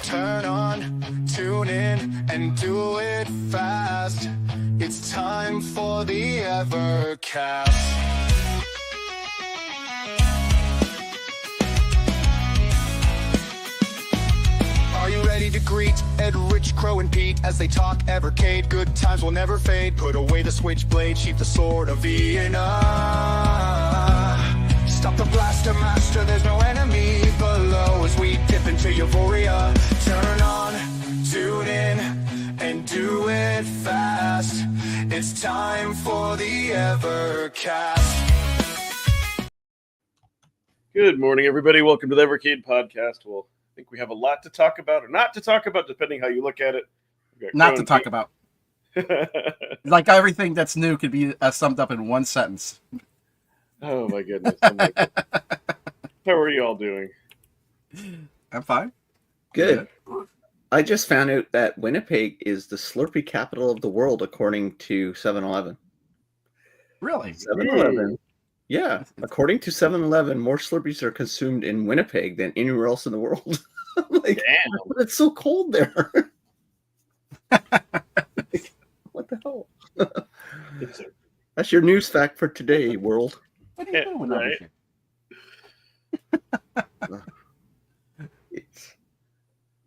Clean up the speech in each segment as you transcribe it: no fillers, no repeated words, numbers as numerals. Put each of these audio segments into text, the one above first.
Turn on, tune in, and do it fast. It's time for the Evercast. Are you ready to greet Ed, Rich, Crow, and Pete as they talk Evercade? Good times will never fade. Put away the switchblade, sheath the sword of Vienna. Stop the blaster master, there's no enemy below as we dip into euphoria. Turn on, tune in, and do it fast. It's time for the Evercast. Good morning, everybody. Welcome to the Evercade podcast. Well, I think we have a lot to talk about, or not to talk about, depending how you look at it. Not to talk about. Like everything that's new could be summed up in one sentence. Oh my goodness. How are you all doing? I'm fine. Good. I just found out that Winnipeg is the Slurpee capital of the world, according to 7-Eleven. Really? 7-Eleven. Yeah. According to 7-Eleven, more Slurpees are consumed in Winnipeg than anywhere else in the world. I'm like, damn. But it's so cold there. What the hell? That's your news fact for today, world. What are you doing over here?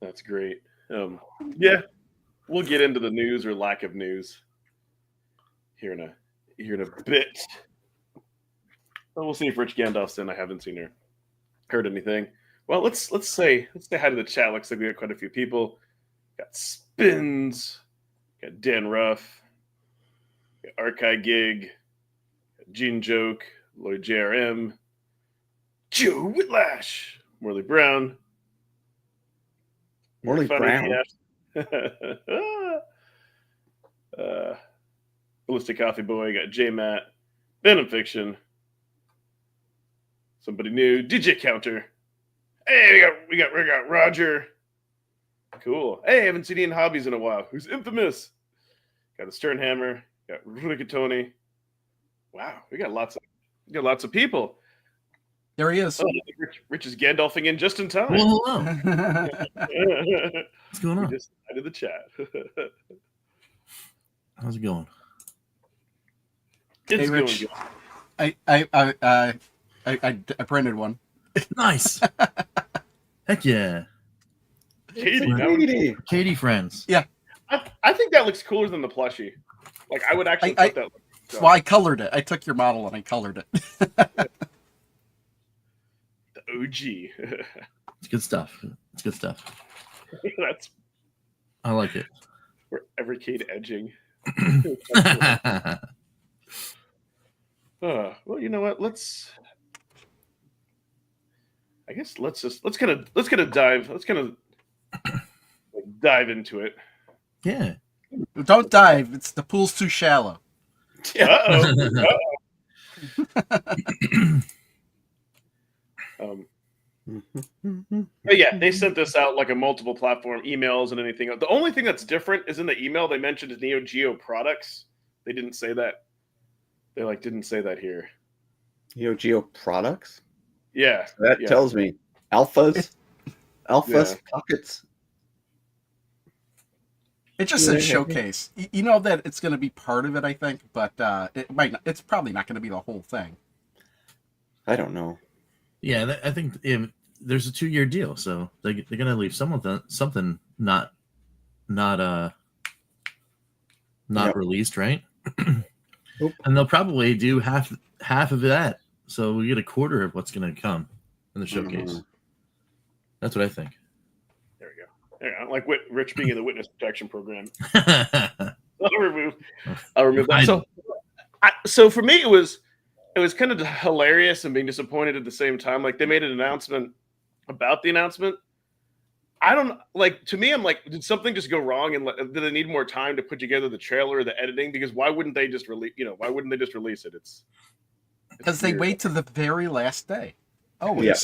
That's great. Yeah, we'll get into the news or lack of news here in a bit. Well, we'll see if Rich Gandalf's in. I haven't seen her, heard anything. Well, let's say hi to the chat. Looks like we got quite a few people. Got Spins, got Dan Ruff, got Archive Gig, got Genejoke, Lloyd JRM, Joe Whitlash, Morley Brown. Morley Brown. Ballistic Coffee Boy, got J Matt, Venom Fiction. Somebody new, DJ Counter. Hey, we got Roger. Cool. Hey, haven't seen Ian Hobbies in a while. Who's infamous? Got the Sternhammer. Got Rigatoni. Wow, we got lots of people. There he is. Oh, Rich is Gandalfing in just in time. Well, hello. What's going on? We just added the chat. How's it going? It's Hey, going Rich. good. I printed one. Nice. Heck yeah. Katie, Katie friends. Yeah. I think that looks cooler than the plushie. Like I would actually put that. Well, I colored it. I took your model and I colored it. The OG. It's good stuff. It's good stuff. That's I like it. we're Evercade edging. Well, you know what? Let's kind of dive into it. Yeah. Don't dive. It's the pool's too shallow. Uh-oh. But yeah, they sent this out like a multiple platform emails and anything. The only thing that's different is in the email they mentioned is Neo Geo products. They didn't say that. They didn't say that here. Neo Geo products? Yeah. That tells me alphas, Yeah. pockets. It just says showcase. You know that it's going to be part of it, I think, but it might not, it's probably not going to be the whole thing. I don't know. Yeah, I think there's a 2-year deal, so they're gonna leave something not released, right? Nope. And they'll probably do half of that, so we get a quarter of what's gonna come in the showcase. Mm-hmm. That's what I think. There we go. There, like Rich being in the witness protection program. I'll remove that. So for me, it was kind of hilarious and being disappointed at the same time. Like they made an announcement about the announcement. I don't like. To me, I'm like, did something just go wrong? And did they need more time to put together the trailer or the editing? Because why wouldn't they just release? Why wouldn't they just release it? It's Because they wait to the very last day. Oh, Yeah.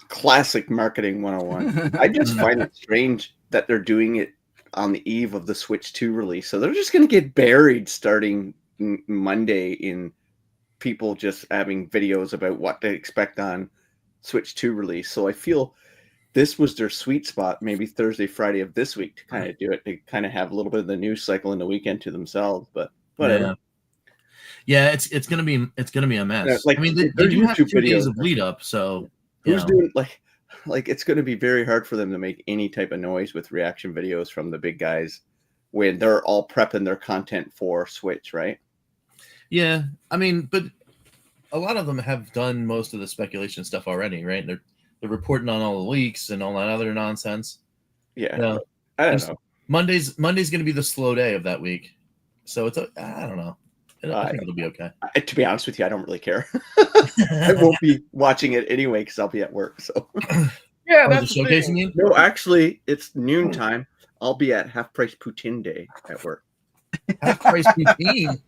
Classic marketing 101. I just find it strange that they're doing it on the eve of the Switch 2 release. So they're just going to get buried starting Monday in people just having videos about what to expect on Switch 2 release. So I feel this was their sweet spot, maybe Thursday, Friday of this week to kind of do it, to kind of have a little bit of the news cycle in the weekend to themselves. But whatever. Yeah, it's gonna be a mess. Like, I mean, they their do have YouTube 2 days videos of lead up, so who's doing like it's going to be very hard for them to make any type of noise with reaction videos from the big guys when they're all prepping their content for Switch, right? Yeah, I mean, but a lot of them have done most of the speculation stuff already, right? They're reporting on all the leaks and all that other nonsense. Yeah, You know, I don't know. Monday's going to be the slow day of that week, so I don't know. I think it'll be okay. To be honest with you, I don't really care. I won't be watching it anyway because I'll be at work. So Yeah, that's that's the showcasing you. no, actually, it's noontime. I'll be at Half Price Poutine Day at work. Half price poutine.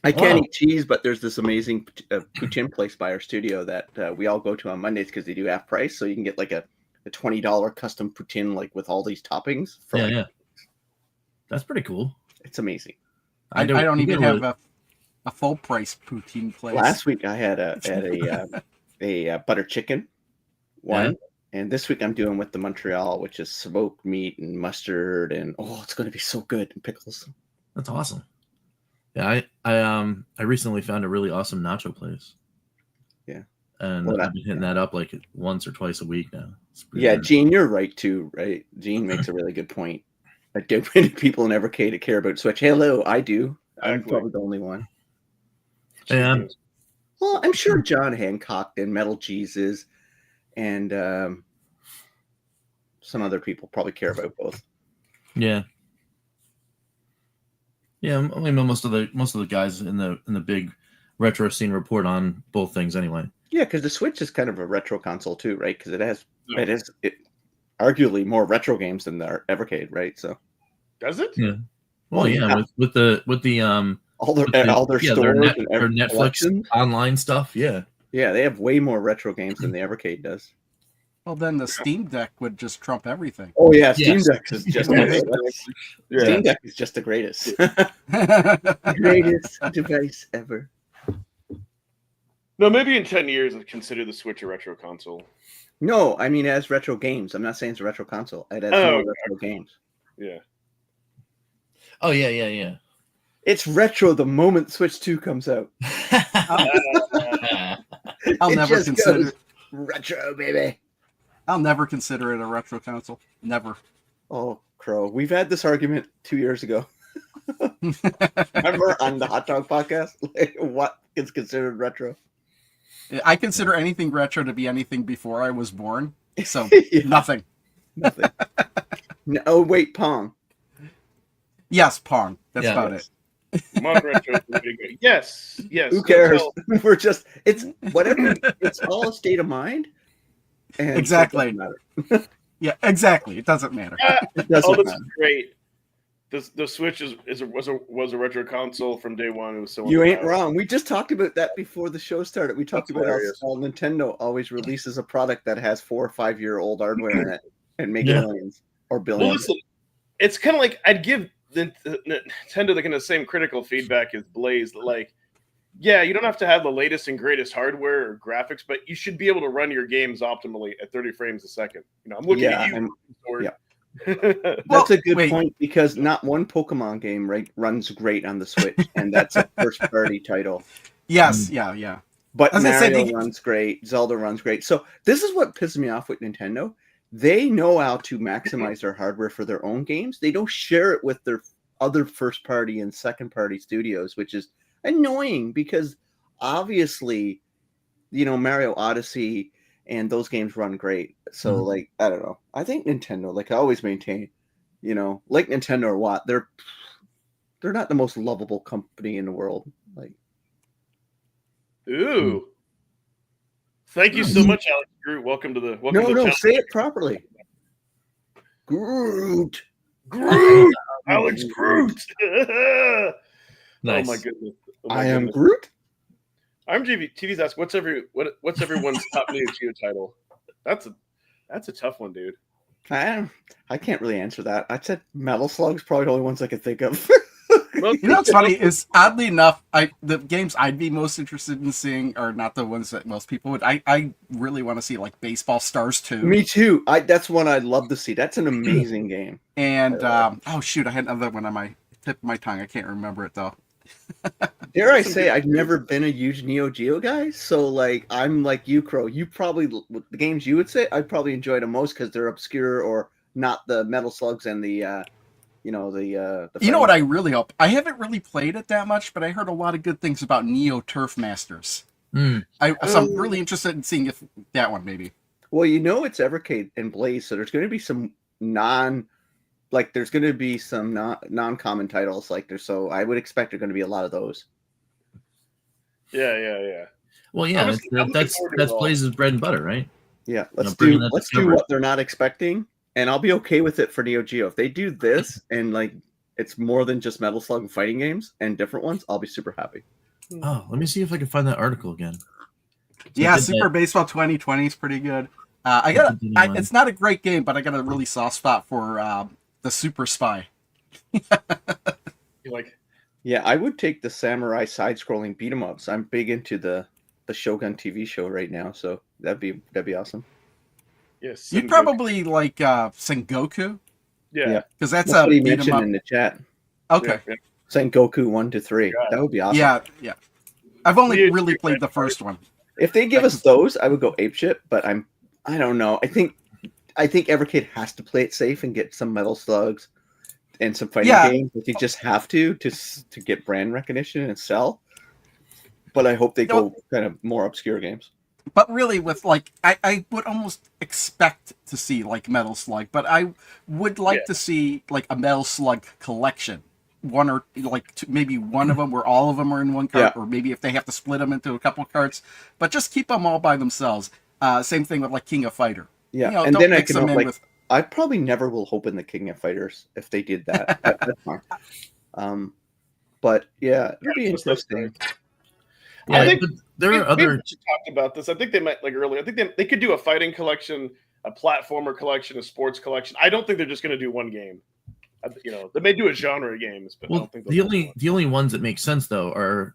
I can't eat cheese, but there's this amazing poutine place by our studio that we all go to on Mondays because they do half price, so you can get like a $20 custom poutine, like with all these toppings. Yeah, that's pretty cool. It's amazing. I don't even have a full price poutine place. Last week I had a butter chicken one, and this week I'm doing with the Montreal, which is smoked meat and mustard, and it's going to be so good, and pickles. That's awesome. Yeah, I recently found a really awesome nacho place. Yeah, and I've been hitting that up like once or twice a week now. Yeah, good. Gene, you're right too, right? Gene makes a really good point. I don't many people in Evercade care about Switch. Hello, I do. I'm probably the only one. Yeah. Well, I'm sure John Hancock and Metal Jesus and some other people probably care about both. Yeah. Yeah, I mean, most of the guys in the big retro scene report on both things anyway. Yeah, because the Switch is kind of a retro console too, right? Because it is arguably more retro games than the Evercade, right? So does it? Yeah. Well, yeah, with the all their stores their and Netflix online stuff. Yeah, they have way more retro games than the Evercade does. Well, then the Steam Deck would just trump everything. Oh yeah, Steam Deck is just Steam Deck is just the greatest, the greatest device ever. No, maybe in 10 years I'd consider the Switch a retro console. No, I mean as retro games. I'm not saying it's a retro console. It has more retro games. Yeah. Oh yeah. It's retro the moment Switch 2 comes out. I'll never consider it retro, baby. I'll never consider it a retro console. Never. Oh, Crow. We've had this argument 2 years ago. Remember on the Hot Dog podcast? Like, what is considered retro? I consider anything retro to be anything before I was born. So nothing. Nothing. No, wait, Pong. Yes, Pong. That's about it. Mod retro is really good. Yes. Who cares? We're just, it's whatever. It's all a state of mind. And exactly. It doesn't matter. Yeah, exactly. It doesn't matter. It doesn't this matter. is great. The Switch was a retro console from day one. It was so you ain't wrong. We just talked about that before the show started. We talked about how Nintendo always releases a product that has 4 or 5 year old hardware in it and make millions or billions. Well, listen, it's kind of like I'd give Nintendo the kind of same critical feedback as Blaze. Like, yeah, you don't have to have the latest and greatest hardware or graphics, but you should be able to run your games optimally at 30 frames a second. You know, I'm looking at you. That's a good point because not one Pokemon game runs great on the Switch, and that's a first party title. Yes, yeah. But Mario runs great, Zelda runs great. So this is what pisses me off with Nintendo. They know how to maximize their hardware for their own games. They don't share it with their other first party and second party studios, which is annoying because obviously, Mario Odyssey and those games run great. So, like, I don't know. I think Nintendo, like I always maintain, like Nintendo or what, they're not the most lovable company in the world. Like, ooh. Thank you so much, Alex Groot. Welcome to the channel. Say it properly. Groot. Alex Groot. Nice. Oh my goodness. I am Groot. TV's asked, what's everyone's top Neo Geo title? That's a tough one, dude. I can't really answer that. I said Metal Slug's probably the only ones I could think of. Most You know what's funny is, oddly enough, the games I'd be most interested in seeing are not the ones that most people would. I really want to see like Baseball Stars 2. Me too. That's one I'd love to see. That's an amazing game. And oh shoot, I had another one on my tip of my tongue. I can't remember it though. Dare I say, I've never been a huge Neo Geo guy, so like I'm like you, Crow. You probably the games you would say I'd probably enjoy the most because they're obscure or not the Metal Slugs and the you know the. You know what I really hope? I haven't really played it that much, but I heard a lot of good things about Neo Turf Masters. So I'm really interested in seeing if that one maybe. Well, you know it's Evercade and Blaze, so there's going to be some there's going to be some non-common titles like there. So I would expect there's going to be a lot of those. Yeah. Well, yeah, that's Blaze's bread and butter, right? Yeah, let's do what they're not expecting, and I'll be okay with it for Neo Geo. If they do this and like it's more than just Metal Slug and fighting games and different ones, I'll be super happy. Oh, let me see if I can find that article again. So yeah, Super Baseball 2020 is pretty good. It's not a great game, but I got a really soft spot for the Super Spy. Yeah, I would take the samurai side-scrolling beat 'em ups. I'm big into the Shogun TV show right now, so that'd be awesome. Yes, you'd probably like Sengoku. Yeah, because that's what he beat 'em mentioned up in the chat. Okay, yeah. Sengoku 1 to 3. That would be awesome. Yeah. I've only really played the first one. If they give us those, I would go apeshit. But I don't know. I think Evercade has to play it safe and get some Metal Slugs and some fighting games. Like, you just have to get brand recognition and sell. But I hope they go kind of more obscure games. But really, with like, I would almost expect to see like Metal Slug, but I would like to see like a Metal Slug collection. One or like maybe one of them where all of them are in one cart, or maybe if they have to split them into a couple of carts, but just keep them all by themselves. Same thing with like King of Fighter. Yeah, and then I can I probably never will open the King of Fighters if they did that. That's fine. But yeah, it'll be interesting. Yeah, I think there are other. Talked about this. I think they might like earlier. I think they could do a fighting collection, a platformer collection, a sports collection. I don't think they're just going to do one game. They may do a genre of games, but I don't think the only ones that make sense though are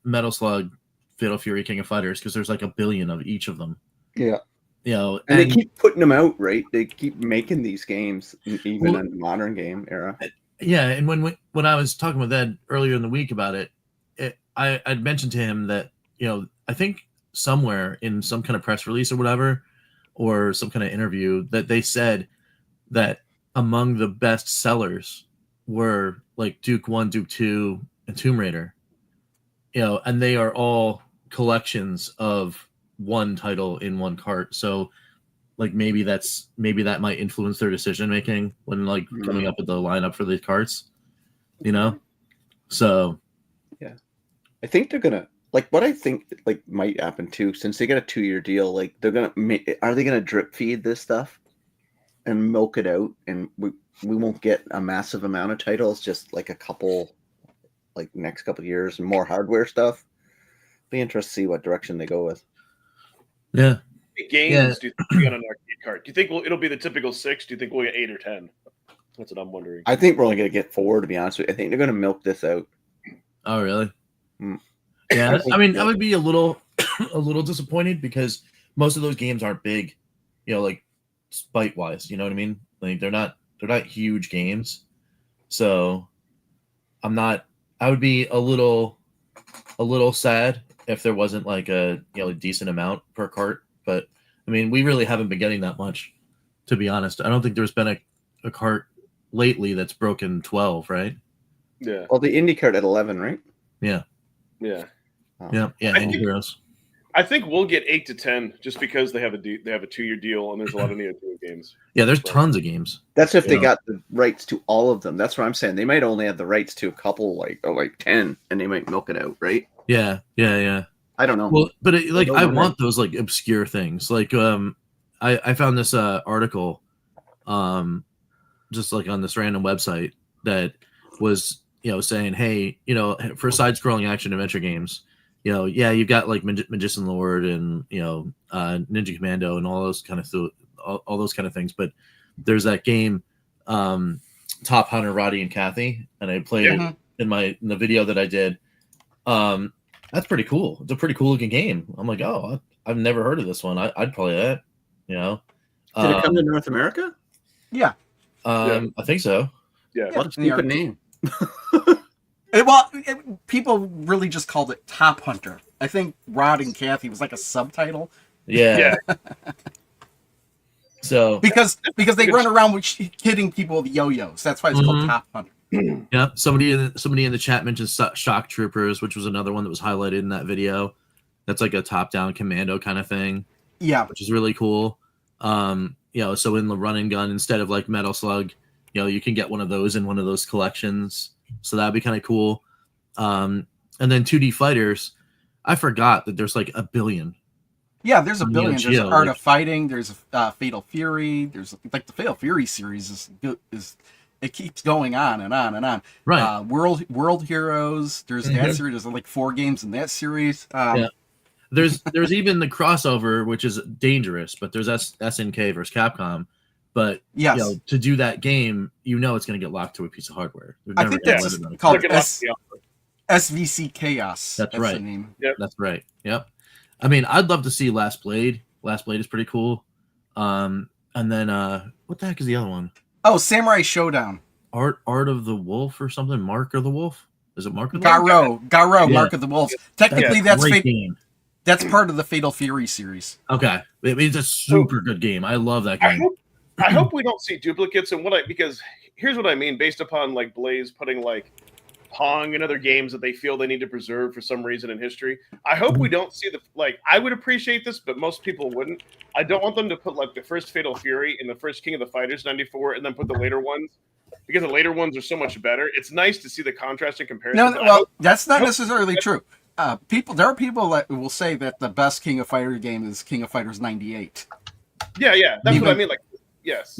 Metal Slug, Fatal Fury, King of Fighters, because there's like 1 billion of each of them. Yeah. And they keep putting them out, right? They keep making these games, even in the modern game era. Yeah, and when I was talking with Ed earlier in the week about it, I'd mentioned to him that I think somewhere in some kind of press release or whatever, or some kind of interview, that they said that among the best sellers were like Duke 1, Duke 2, and Tomb Raider. And they are all collections of one title in one cart. So like maybe that might influence their decision making when like coming up with the lineup for these carts. So yeah, I think they're gonna what I think might happen too, since they got a 2-year deal. Like are they gonna drip feed this stuff and milk it out, and we won't get a massive amount of titles, just like a couple, like next couple of years, and more hardware stuff. Be interested to see what direction they go with. Yeah. Games do you think on an arcade cart? Do you think it'll be the typical 6? Do you think we'll get 8 or 10? That's what I'm wondering. I think we're only going to get 4, to be honest with you. I think they're going to milk this out. Oh, really? Yeah. I mean, I would be a little disappointed because most of those games aren't big, like spite wise. You know what I mean? Like they're not huge games. So I would be a little sad if there wasn't like a decent amount per cart. But I mean, we really haven't been getting that much, to be honest. I don't think there's been a cart lately that's broken 12, right? Yeah. Well, the indie cart at 11, right? Yeah. Yeah. Oh. Yeah. Indie Heroes. I think we'll get 8 to 10 just because they have a 2-year deal and there's a lot of Neo Geo games. Yeah, there's tons of games. That's if they got the rights to all of them. That's what I'm saying. They might only have the rights to a couple, like 10, and they might milk it out, right? Yeah. I don't know. Well, but I want those like obscure things. Like I found this article just like on this random website that was saying, hey, for side-scrolling action adventure games, you've got like Magician Lord and Ninja Commando and all those kind of things. But there's that game, Top Hunter, Roddy and Kathy, and I played it in the video that I did. That's pretty cool. It's a pretty cool looking game. I'm like, oh, I've never heard of this one. I'd play that. You know, Did it come to North America? Yeah. I think so. Yeah. What a stupid name. People really just called it Top Hunter. I think Rod and Kathy was like a subtitle. Yeah. So because they run around with hitting people with yo-yos. That's why it's called Top Hunter. Yeah. Somebody in the chat mentioned Shock Troopers, which was another one that was highlighted in that video. That's like a top-down commando kind of thing. Yeah. Which is really cool. So in the run and gun, instead of like Metal Slug, you can get one of those in one of those collections. So that'd be kind of cool. And then 2D fighters, I forgot that there's like a billion. Yeah, there's a billion. Neo There's Geo, Art of Fighting. There's Fatal Fury. There's like the Fatal Fury series is it keeps going on and on and on. Right. World Heroes. There's that series. There's like 4 games in that series. Yeah. There's even the crossover, which is dangerous, but there's SNK versus Capcom. But yes, to do that game, it's going to get locked to a piece of hardware. I think that's called SVC Chaos. That's right. The name. Yep. That's right. Yep. I mean, I'd love to see Last Blade. Last Blade is pretty cool. And then what the heck is the other one? Oh, Samurai Showdown. Art of the Wolf or something? Mark of the Wolf? Is it Mark of the Wolf? Garo, Yeah. Mark of the Wolf. Technically, game. That's part of the Fatal Fury series. Okay. It's a super good game. I love that game. I hope we don't see duplicates because here's what I mean, based upon like Blaze putting like Pong and other games that they feel they need to preserve for some reason in history. I hope we don't see I would appreciate this, but most people wouldn't. I don't want them to put like the first Fatal Fury and the first King of the Fighters 94 and then put the later ones, because the later ones are so much better. It's nice to see the contrast and comparison. No, that's not necessarily true. There are people that will say that the best King of Fighters game is King of Fighters 98. Yeah, that's what I mean. Like, yes,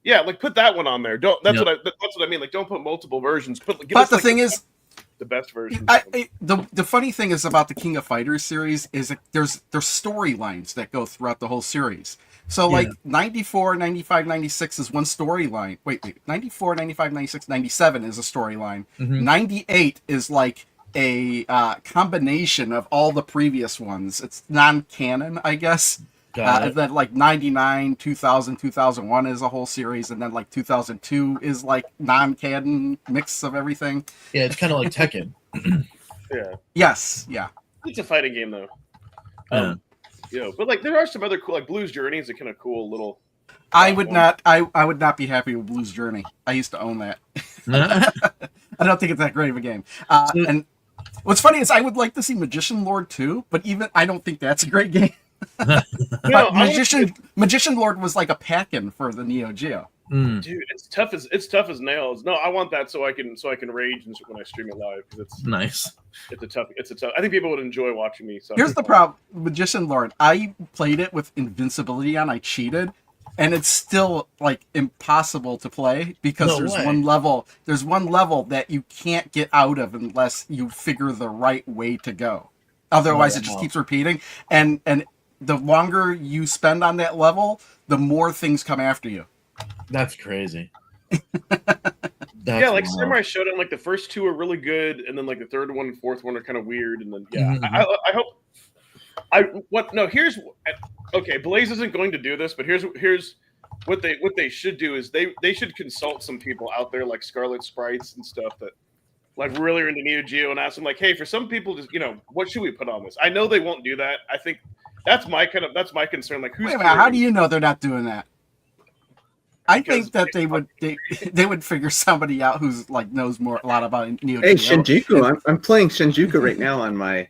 yeah, like put that one on there. That's what I mean. Like, don't put multiple versions. But the thing is, the best version. The funny thing is about the King of Fighters series is that there's storylines that go throughout the whole series. So like 94, 95, 96 is one storyline. Wait, 94, 95, 96, 97 is a storyline. 98 is like a combination of all the previous ones. It's non-canon, I guess. And then like 99, 2000, 2001 is a whole series, and then like 2002 is like non-canon mix of everything. Yeah, it's kind of like Tekken. Yeah. Yes. Yeah. It's a fighting game though. But like there are some other cool, like Blues Journey is a kind of cool little. I would not be happy with Blues Journey. I used to own that. I don't think it's that great of a game. And what's funny is I would like to see Magician Lord 2, but even I don't think that's a great game. Magician Lord was like a pack-in for the Neo Geo. Dude, it's tough as nails. No, I want that so I can rage when I stream it live, because it's nice. It's a tough. I think people would enjoy watching me. Here's the problem: Magician Lord. I played it with invincibility on. I cheated, and it's still like impossible to play because one level. There's one level that you can't get out of unless you figure the right way to go. Otherwise, it just keeps repeating, and the longer you spend on that level, the more things come after you. That's crazy. Like Samurai Showdown, like the first 2 are really good, and then like the third one and fourth one are kind of weird, and then I hope. Okay, Blaze isn't going to do this, but here's what they should do is they should consult some people out there like Scarlet Sprites and stuff that like really are into Neo Geo, and ask them like, hey, for some people, just what should we put on this? I know they won't do that. I think that's my concern. Like, who's how do you know they're not doing that? I think that they would figure somebody out who's like knows a lot about Neo Geo. Hey, Shinjuku, I'm playing Shinjuku right now on my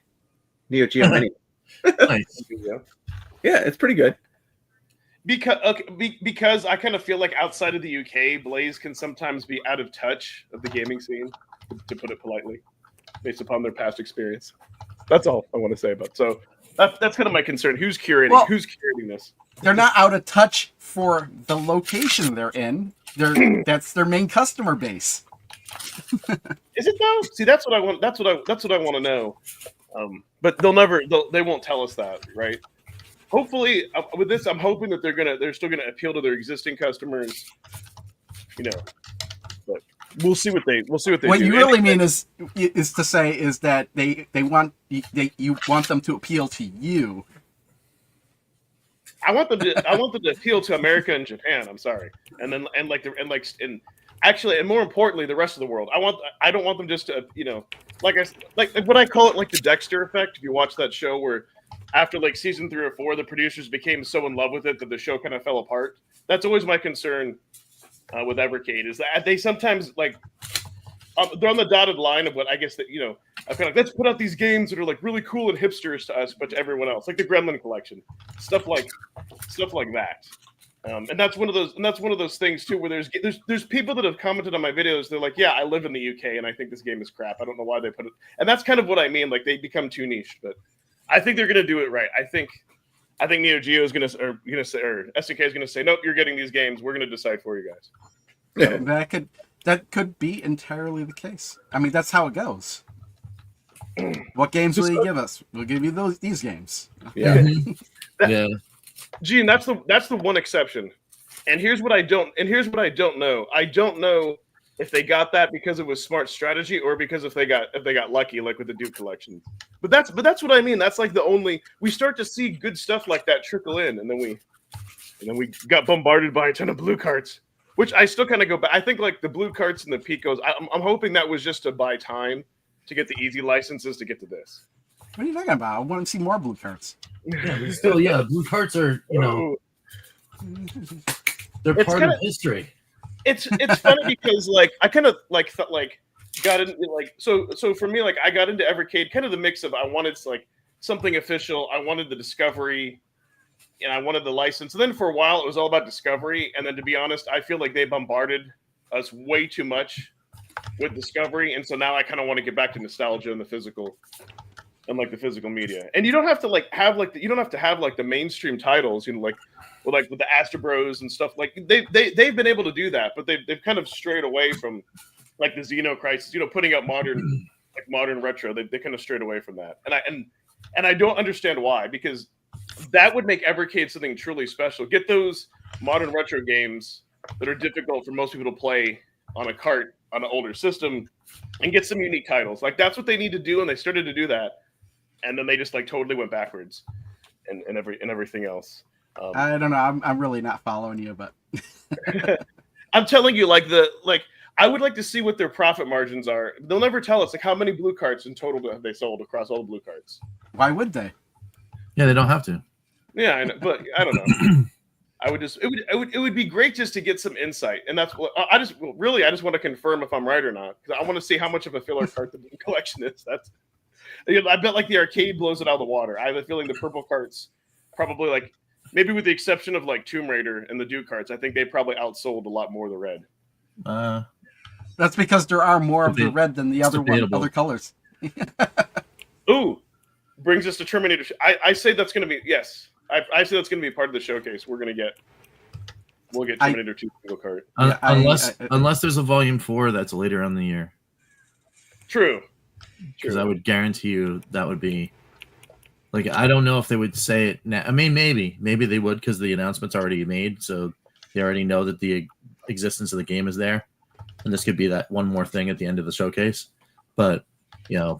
Neo Geo Mini. Nice. Yeah, it's pretty good. Because I kind of feel like outside of the UK, Blaze can sometimes be out of touch of the gaming scene, to put it politely, based upon their past experience. That's all I want to say about. So that's kind of my concern. Who's curating? Who's curating this? They're not out of touch for the location they're in. That's their main customer base. Is it though? See, that's what I want. That's what I want to know. But they won't tell us that, right? Hopefully, with this, I'm hoping that they're still gonna appeal to their existing customers. But we'll see what they What do. you really mean is to say is that you want them to appeal to you. I want them to appeal to America and Japan. I'm sorry, and actually, and more importantly, the rest of the world. I don't want them just to, like what I call it, like the Dexter effect. If you watch that show where after like season 3 or 4, the producers became so in love with it that the show kind of fell apart. That's always my concern with Evercade, is that they sometimes like they're on the dotted line of what I guess that I feel like, let's put out these games that are like really cool and hipsters to us, but to everyone else, like the Gremlin collection, stuff like that. And that's one of those things too, where there's people that have commented on my videos. They're like, yeah, I live in the UK and I think this game is crap. I don't know why they put it. And that's kind of what I mean. Like they become too niche, but I think they're going to do it right. I think Neo Geo is going to, or SNK is going to say, nope, you're getting these games. We're going to decide for you guys. Yeah. That could be entirely the case. I mean, that's how it goes. What games will you give us? We'll give you these games. Yeah. Yeah. Gene, that's the one exception. And here's what I don't know. I don't know if they got that because it was smart strategy or because if they got lucky, like with the Duke collection. But that's what I mean. That's like we start to see good stuff like that trickle in, and then we got bombarded by a ton of blue carts, which I still kind of go back. I think like the blue carts and the Picos, I'm hoping that was just to buy time to get the easy licenses to get to this. What are you talking about? I want to see more blue carts. Yeah, still, blue carts are, they're part of history. It's funny because like I kind of like got into like so for me, like I got into Evercade kind of the mix of I wanted like something official, I wanted the discovery, and I wanted the license. And then for a while it was all about discovery, and then to be honest, I feel like they bombarded us way too much with discovery, and so now I kind of want to get back to nostalgia and the physical media. And you don't have to have the mainstream titles, like with the Astro Bros and stuff. Like they've been able to do that, but they've kind of strayed away from like the Xeno Crisis, putting out modern retro. They kind of strayed away from that, and I don't understand why, because that would make Evercade something truly special. Get those modern retro games that are difficult for most people to play on a cart on an older system, and get some unique titles. Like that's what they need to do, and they started to do that, and then they just like totally went backwards, and everything else. I don't know. I'm really not following you, but I'm telling you, I would like to see what their profit margins are. They'll never tell us like how many blue carts in total have they sold across all the blue carts. Why would they? Yeah, they don't have to. Yeah, I know, but I don't know. It would be great just to get some insight, and that's what I just want to confirm if I'm right or not, because I want to see how much of a filler cart the collection is. I bet like the arcade blows it out of the water. I have a feeling the purple carts probably, like maybe with the exception of like Tomb Raider and the Duke carts, I think they probably outsold a lot more of the red. That's because there are more of the red than the other colors. Ooh, brings us to Terminator. I say that's going to be yes. I say that's going to be part of the showcase. We'll get Terminator 2 single cart. Unless there's a volume 4 that's later on in the year. True. Because I would guarantee you that would be like, I don't know if they would say it now. I mean, maybe they would, because the announcement's already made, so they already know that the existence of the game is there, and this could be that one more thing at the end of the showcase. But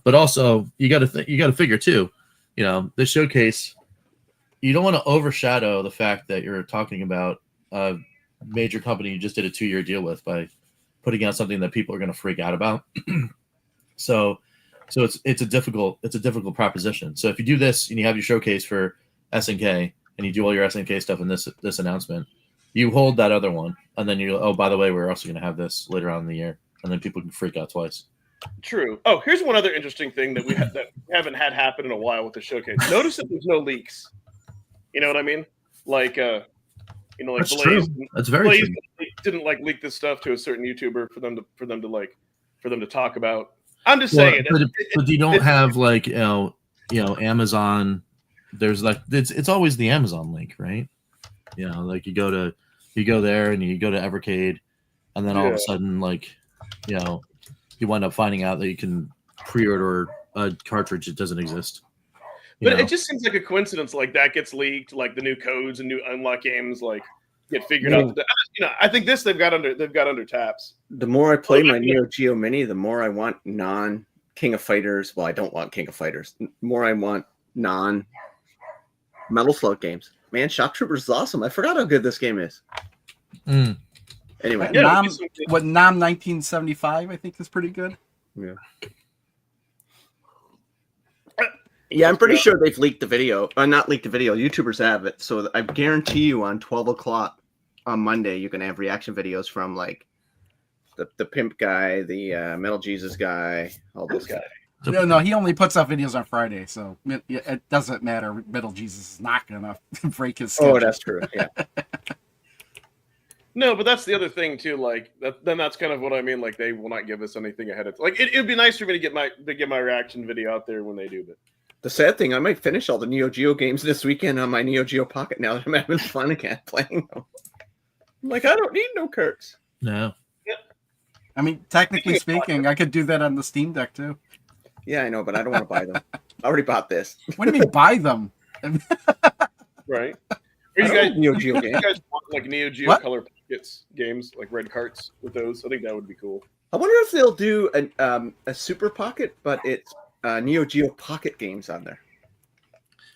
but also you got to figure too, the showcase. You don't want to overshadow the fact that you're talking about a major company you just did a 2-year deal with by putting out something that people are going to freak out about. So it's a difficult proposition. So if you do this and you have your showcase for SNK and you do all your SNK stuff in this announcement, you hold that other one, and then by the way, we're also going to have this later on in the year, and then people can freak out twice. True. Oh, here's one other interesting thing that we haven't had happen in a while with the showcase. Notice that there's no leaks. You know what I mean? Like, like That's Blaze. True. That's very Blaze true. didn't leak this stuff to a certain YouTuber for them to talk about. I'm just saying. But you don't have Amazon. There's it's always the Amazon link, right? Like you go there and you go to Evercade, and then all of a sudden, you wind up finding out that you can pre-order a cartridge that doesn't exist. But it just seems like a coincidence, like that gets leaked, like the new codes and new unlock games, like get figured out. I think this they've got under taps. The more I play my Neo Geo Mini, the more I want non King of Fighters. Well, I don't want King of Fighters. The more I want non Metal Slug games. Man, Shock Troopers is awesome. I forgot how good this game is. Anyway, Nam 1975, I think is pretty good. Yeah. Yeah, I'm pretty sure they've leaked the video. Not leaked the video. YouTubers have it. So I guarantee you on 12 o'clock on Monday, you can have reaction videos from like the Pimp guy, the Metal Jesus guy, all those guys. No, he only puts up videos on Friday, so it doesn't matter. Metal Jesus is not going to break his schedule. Oh, that's true. Yeah. No, but that's the other thing too. Like then that's kind of what I mean. Like they will not give us anything ahead of like it'd be nice for me to get my reaction video out there when they do. But the sad thing, I might finish all the Neo Geo games this weekend on my Neo Geo Pocket now that I'm having fun again playing them. I'm like, I don't need no carts. No. Yeah. I mean, technically speaking, I could do that on the Steam Deck too. Yeah, I know, but I don't want to buy them. I already bought this. What do you mean buy them? Right. Are you guys Neo Geo games? You guys want like Neo Geo What? color pockets games, like red carts with those? I think that would be cool. I wonder if they'll do a Super Pocket, but it's Neo Geo Pocket games on there.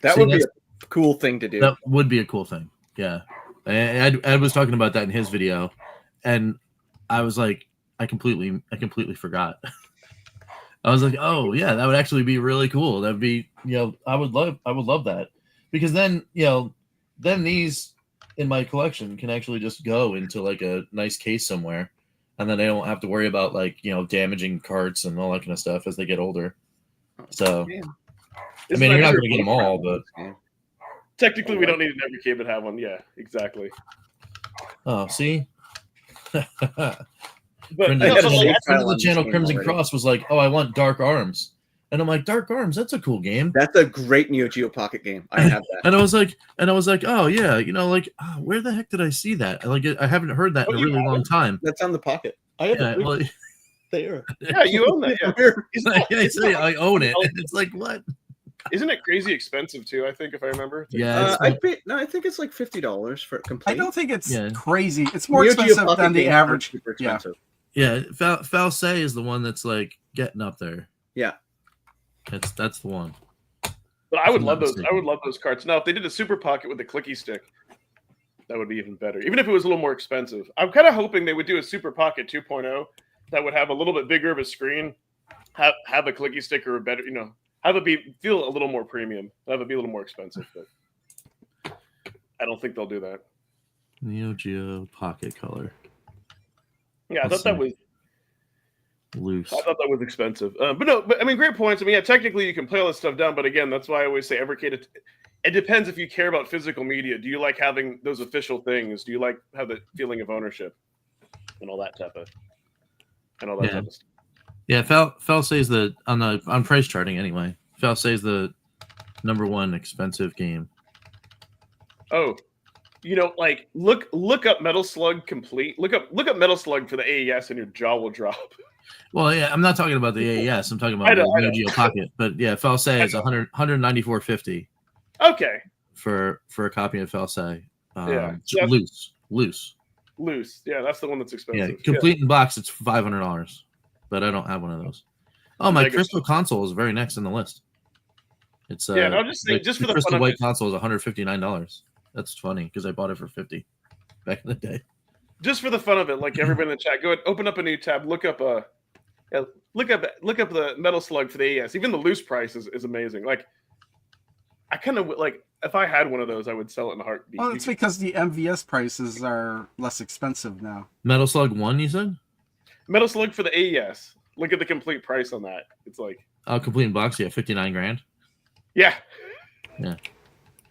That See, would be a cool thing to do. That would be a cool thing. Yeah. Ed was talking about that in his video, and I was like, I completely forgot. I was like, oh yeah, that would actually be really cool. That'd be, I would love that, because then, then these in my collection can actually just go into like a nice case somewhere, and then I don't have to worry about like, damaging carts and all that kind of stuff as they get older. So, I mean, you're not going to get them all, but technically we don't need an Evercade to have one. Yeah, exactly. oh, see. But Friend I also, like, of the channel, Crimson Cross, was like, "Oh, I want Dark Arms," and I'm like, "Dark Arms, that's a cool game." That's a great Neo Geo Pocket game. I have that. and I was like, "Oh yeah, where the heck did I see that? Like, I haven't heard that in a really long time." That's on the Pocket. I have it. Well, There. yeah, you own that. Yeah. I own it. It's like, what? Isn't it crazy expensive too? I think if I remember. Yeah, I think it's like $50 for complete. I don't think it's Yeah. crazy. It's more Neo Geo expensive Pocket than the games average. aren't super Yeah. expensive. yeah. False is the one that's like getting up there. Yeah. That's the one. But I would I'm love not those. I mistaken. would love those carts. Now, if they did a Super Pocket with a clicky stick, that would be even better. Even if it was a little more expensive. I'm kind of hoping they would do a Super Pocket 2.0 that would have a little bit bigger of a screen, have a clicky stick or a better, have it feel a little more premium, have it be a little more expensive. But I don't think they'll do that. Neo Geo Pocket Color Yeah, I thought that was loose. expensive. But I mean, great points. I mean, yeah, technically you can play all this stuff down, but again, that's why I always say Evercade. It depends if you care about physical media. Do you like having those official things? Do you like have the feeling of ownership and all that type of stuff? Yeah, Fel says that on price charting anyway. Fel says the #1 expensive game. Oh, like look up Metal Slug Complete. Look up Metal Slug for the AES, and your jaw will drop. Well, yeah, I'm not talking about the AES. I'm talking about the Neo Geo Pocket. But yeah, Fel says $194.50. Okay. For a copy of Fel say. Yeah, Loose. Yeah, that's the one that's expensive. Yeah, complete in box. It's $500, but I don't have one of those. Oh, my Crystal console is very next on the list. It's yeah. No, I'm just saying, just for the Crystal fun of White it, console is $159. That's funny because I bought it for $50 back in the day. just for the fun of it, like everybody in the chat, go ahead, open up a new tab, look up the Metal Slug for the AES. Even the loose price is amazing. Like, I kind of like if I had one of those, I would sell it in a heartbeat. Well, it's because the MVS prices are less expensive now. Metal Slug 1, you said? Metal Slug for the AES. Look at the complete price on that. It's like Complete in box, yeah, $59,000. yeah.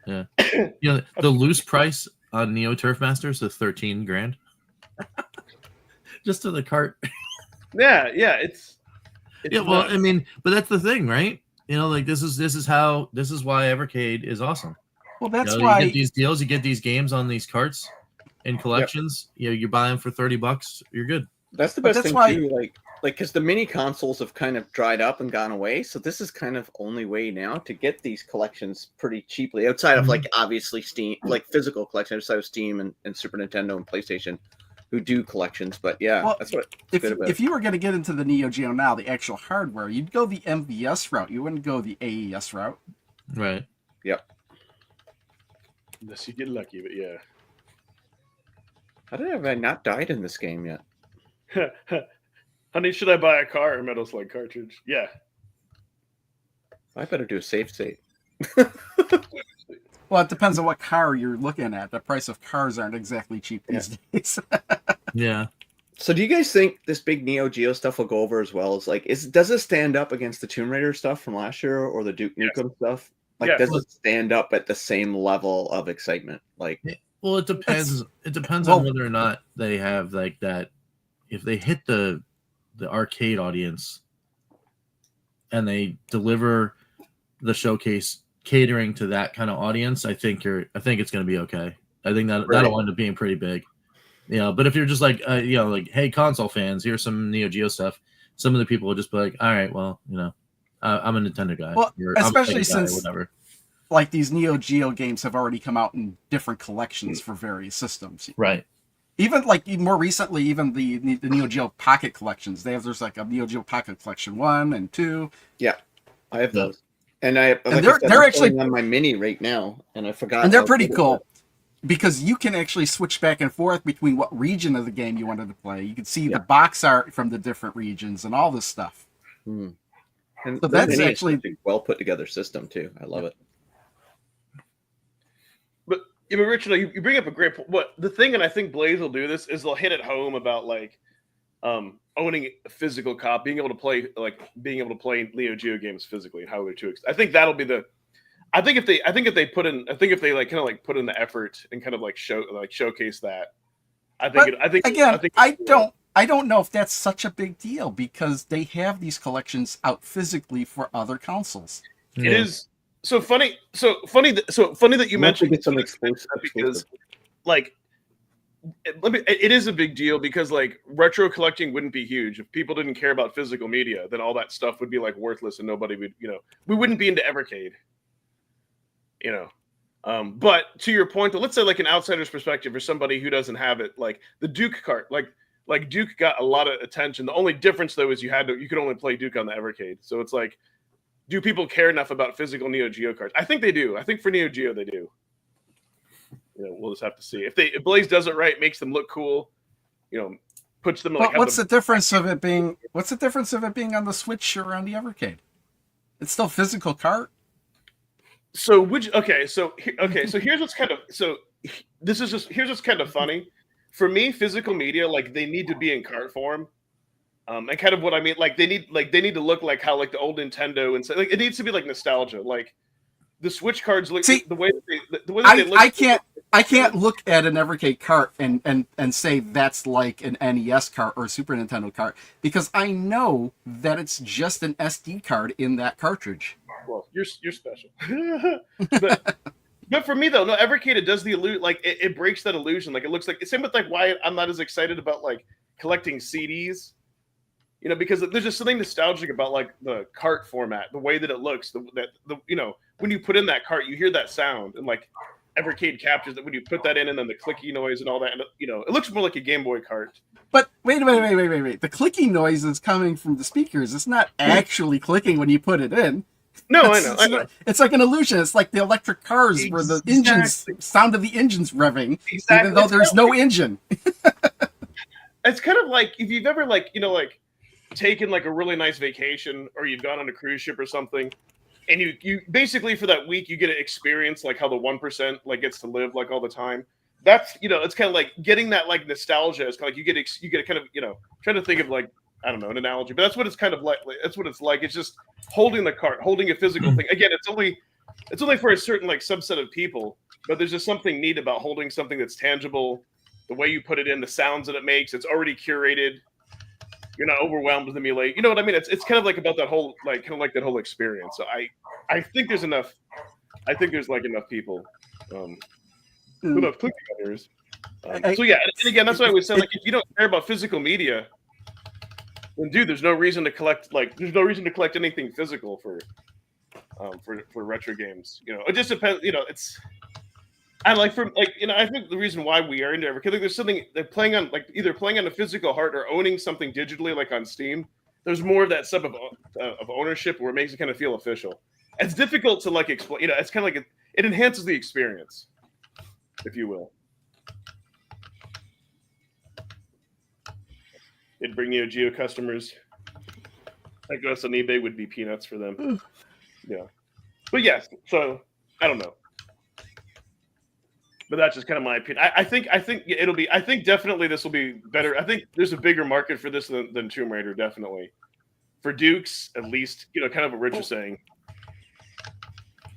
The loose price on Neo Turf Masters is $13,000. Just to the cart. Yeah. It's Yeah, well, nuts. I mean, but that's the thing, right? Like this is why Evercade is awesome. Well, that's You why get these deals, you get these games on these carts in collections. You buy them for $30, you're good. That's the But best that's thing why- too. Like like, because the mini consoles have kind of dried up and gone away, so this is kind of only way now to get these collections pretty cheaply, outside of, like, obviously Steam, like physical collections, outside of Steam and Super Nintendo and PlayStation, who do collections. But yeah, Well, that's what it's if good about. if you were going to get into the Neo Geo now, the actual hardware, you'd go the MVS route. You wouldn't go the AES route. Right. Yep. Unless you get lucky, but yeah. How did I not died in this game yet? Honey, should I buy a car or Metal Slug cartridge? Yeah. I better do a save state. Well, it depends on what car you're looking at. The price of cars aren't exactly cheap these days. Yeah. So do you guys think this big Neo Geo stuff will go over as well as, like, does it stand up against the Tomb Raider stuff from last year or the Duke Nukem stuff? Like, Yes. does it stand up at the same level of excitement? Like, Well, it depends. It depends Well- on whether or not they have like that. If they hit the arcade audience and they deliver the showcase catering to that kind of audience, I think it's going to be okay. I think that'll end up being pretty big. You know, but if you're just like, like, hey, console fans, here's some Neo Geo stuff. Some of the people will just be like, all right, well, I'm a Nintendo guy. Well, or I'm a especially Sega guy, or since- whatever. Like these Neo Geo games have already come out in different collections for various systems. Right. Even like more recently, even the Neo Geo Pocket collections. There's like a Neo Geo Pocket Collection 1 and 2. yeah, I have Yeah. those. And I And they're they're actually on my mini right now, and I forgot. And they're how pretty good it cool was. because you can actually switch back and forth between what region of the game you wanted to play. You can see Yeah. the box art from the different regions and all this stuff. Hmm. And So the that's mini is actually- such a well put together system too. I love it. Yeah, but Rich, you bring up a great point. What the thing, and I think Blaze will do this, is they'll hit it home about like owning a physical copy, being able to play Neo Geo games physically, and how they're too. I think that'll be the. I think if they put in put in the effort and kind of showcase that. I don't know if that's such a big deal because they have these collections out physically for other consoles. It is so funny. So funny that you mentioned get some exclusive because it is a big deal because like retro collecting wouldn't be huge if people didn't care about physical media. Then all that stuff would be like worthless and nobody would we wouldn't be into Evercade. But to your point, let's say like an outsider's perspective or somebody who doesn't have it, like the Duke cart, like Duke got a lot of attention. The only difference though is you could only play Duke on the Evercade. So it's like, do people care enough about physical Neo Geo cards? I think they do. I think for Neo Geo they do. We'll just have to see if Blaze does it right, makes them look cool. Puts them like. But what's the difference of it being? What's the difference of it being on the Switch or on the Evercade? It's still physical cart. So here's what's kind of here's what's kind of funny. For me, physical media, like they need to be in cart form. And kind of what I mean, like they need to look like how like the old Nintendo and so like it needs to be like nostalgia. Like the Switch cards look the way that they look. I can't look at an Evercade cart and say that's like an NES cart or a Super Nintendo cart because I know that it's just an SD card in that cartridge. Well, you're special. But for me though, no, Evercade, it does the illusion, like it breaks that illusion. Like it looks like same with like why I'm not as excited about like collecting CDs. Because there's just something nostalgic about like the cart format, the way that it looks, when you put in that cart, you hear that sound, and like Evercade captures that when you put that in, and then the clicky noise and all that, and it looks more like a Game Boy cart. But wait. The clicking noise is coming from the speakers. It's not actually clicking when you put it in. No, I know. It's like an illusion. It's like the electric cars where the sound of the engines revving, even though there's no engine. It's kind of like if you've ever taken like a really nice vacation or you've gone on a cruise ship or something, and you basically for that week you get to experience like how the 1% like gets to live like all the time. That's it's kind of like getting that like nostalgia. It's kind of like you get to kind of trying to think of like I don't know an analogy, but that's what it's kind of like. That's what it's like. It's just holding the cart, holding a physical thing. Again, it's only for a certain like subset of people, but there's just something neat about holding something that's tangible. The way you put it in, the sounds that it makes, it's already curated. You're not overwhelmed with emulate. You know what I mean? It's kind of like about that whole that whole experience. So I think there's enough. I think there's like enough people. Enough clicking others. So yeah, and again, that's why I always said like if you don't care about physical media, And dude, there's no reason to collect anything physical for retro games. It just depends. I like I think the reason why we are into Evercade, like there's something that either playing on a physical hard or owning something digitally, like on Steam. There's more of that sub of ownership where it makes it kind of feel official. It's difficult to explain. It's kind of like it enhances the experience, if you will. It'd bring Geo customers. I guess on eBay would be peanuts for them. Yeah, but yes. So I don't know, but that's just kind of my opinion. I think it'll be. I think definitely this will be better. I think there's a bigger market for this than Tomb Raider. Definitely for Dukes, at least. Kind of what Rich was saying.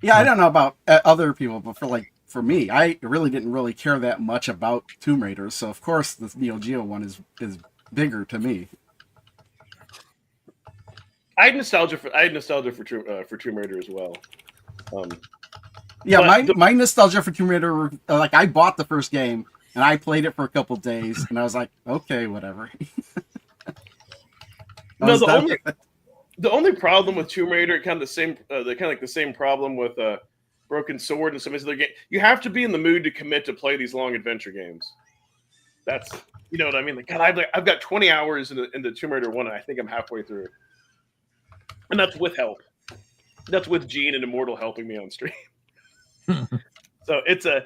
Yeah, I don't know about other people, but for me, I really didn't care that much about Tomb Raider. So of course the Neo Geo one is bigger to me. I had nostalgia for Tomb Raider as well. Yeah, my nostalgia for Tomb Raider, I bought the first game and I played it for a couple days, and I was like, okay, whatever. No, the only problem with Tomb Raider, kind of the same problem with Broken Sword and some of these other games. You have to be in the mood to commit to play these long adventure games. That's what I mean. Like, God, I've got 20 hours into Tomb Raider 1, and I think I'm halfway through. And that's with help. That's with Gene and Immortal helping me on stream. So it's a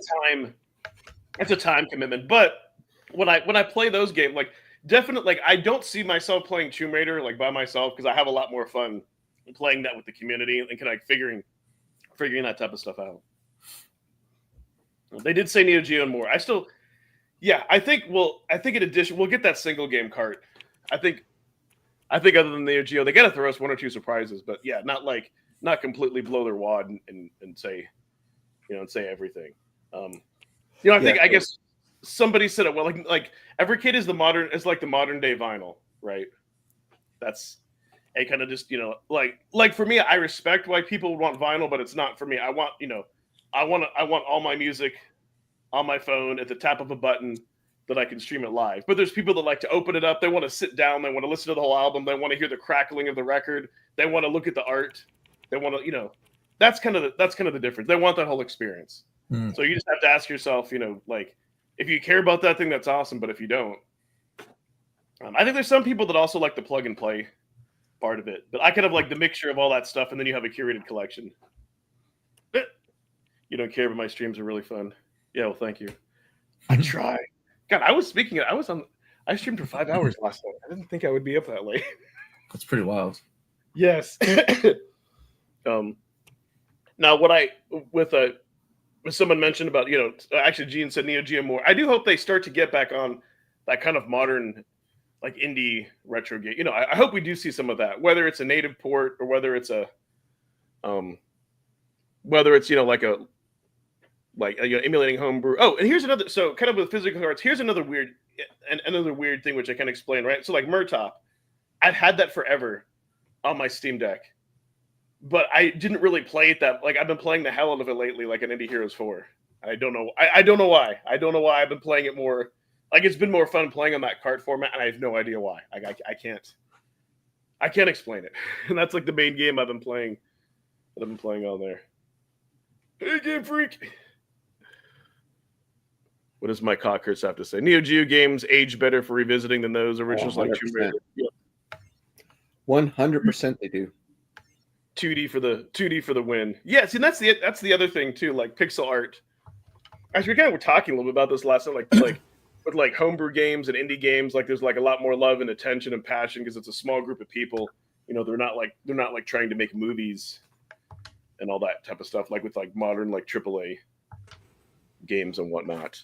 time commitment. But when I play those games, definitely, I don't see myself playing Tomb Raider by myself, because I have a lot more fun playing that with the community and kind of figuring that type of stuff out. They did say Neo Geo and more. I think in addition we'll get that single game cart. I think other than Neo Geo, they got to throw us one or two surprises, but yeah, not completely blow their wad and say, and say everything. I guess somebody said it well. Evercade is the modern day vinyl, right? That's a kind of just for me. I respect why people would want vinyl, but it's not for me. I want all my music on my phone at the tap of a button that I can stream it live. But there's people that like to open it up. They want to sit down. They want to listen to the whole album. They want to hear the crackling of the record. They want to look at the art. They want to, that's kind of the difference. They want that whole experience. So you just have to ask yourself, if you care about that thing, that's awesome. But if you don't, I think there's some people that also like the plug and play part of it. But I kind of like the mixture of all that stuff, and then you have a curated collection. You don't care, but my streams are really fun. Yeah, well, thank you. I try. God, I streamed for 5 hours last night. I didn't think I would be up that late. That's pretty wild. Yes. Now with someone mentioned about, actually Gene said Neo Geo more. I do hope they start to get back on that kind of modern, indie retro game. I hope we do see some of that, whether it's a native port or whether it's emulating homebrew. Oh, and here's another. So kind of with physical cards, here's another weird thing which I can explain. Right. So Murtop, I've had that forever on my Steam Deck, but I didn't really play it that. I've been playing the hell out of it lately, in Indie Heroes 4. I don't know. I don't know why. I don't know why I've been playing it more. It's been more fun playing on that card format, and I have no idea why. I can't explain it. And that's the main game I've been playing. That I've been playing on there. Hey, Game Freak. What does my cockers have to say? Neo Geo games age better for revisiting than those originals like Tomb Raider. 100% they do. 2D for the win. Yes, and that's the other thing too. Pixel art. Actually, we were talking a little bit about this last night. With homebrew games and indie games, there's a lot more love and attention and passion because it's a small group of people. They're not trying to make movies and all that type of stuff. With modern AAA games and whatnot.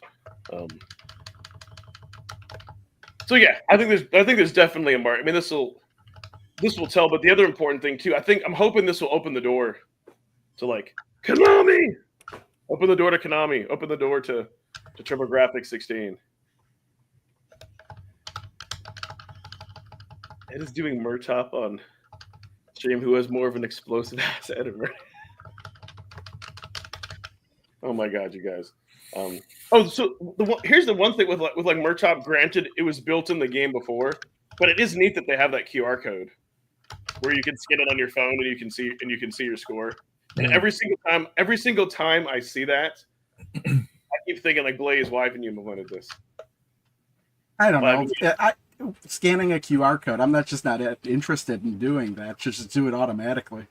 So yeah, I think there's definitely a market. I mean, this will tell, but the other important thing too, I'm hoping this will open the door to Konami. Open the door to Konami. Open the door to TurboGrafx 16. It is doing Murtop on stream, who has more of an explosive ass editor. Oh my god, you guys. So here's the one thing with Murtop. Granted, it was built in the game before, But it is neat that they have that QR code where you can scan it on your phone and you can see your score. And every single time I see that, I keep thinking like, Blaze, why haven't you implemented this? I don't know. Scanning a QR code, I'm not interested in doing that. Just do it automatically.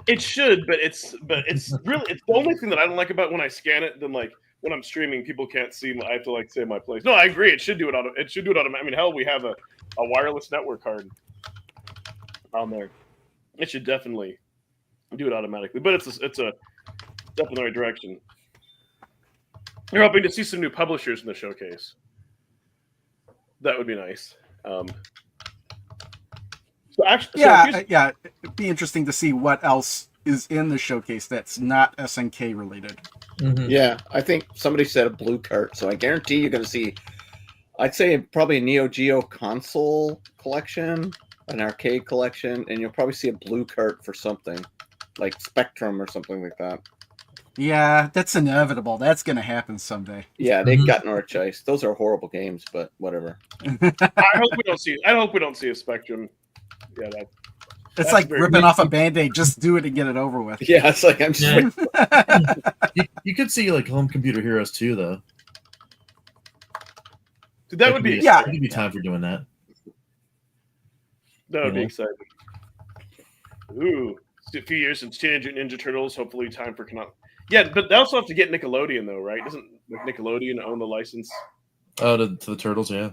It should, but it's really it's the only thing that I don't like about when I scan it. Then like when I'm streaming, people can't see. I have to like say my place. No, I agree. It should do it automatically. I mean, hell, we have a wireless network card on there. It should definitely do it automatically. But it's a step in the right direction. You're hoping to see some new publishers in the showcase. That would be nice. So actually, yeah, it'd be interesting to see what else is in the showcase that's not SNK related. Mm-hmm. Yeah, I think somebody said a blue cart, so I guarantee you're going to see, I'd say probably a Neo Geo console collection, an arcade collection, and you'll probably see a blue cart for something, like Spectrum or something like that. Yeah, that's inevitable. That's going to happen someday. Yeah, they got North Ice. Those are horrible games, but whatever. I hope we don't see a Spectrum. Yeah, it's like ripping off a Band-Aid. Just do it and get it over with. Yeah, it's like I'm just. You could see like Home Computer Heroes too, though. Dude, that would be There could be time for doing that. That would be exciting. Ooh, it's a few years since Teenage Mutant Ninja Turtles. Hopefully, time for Canonical. Yeah, but they also have to get Nickelodeon though, right? Doesn't Nickelodeon own the license? Oh, to the Turtles, yeah.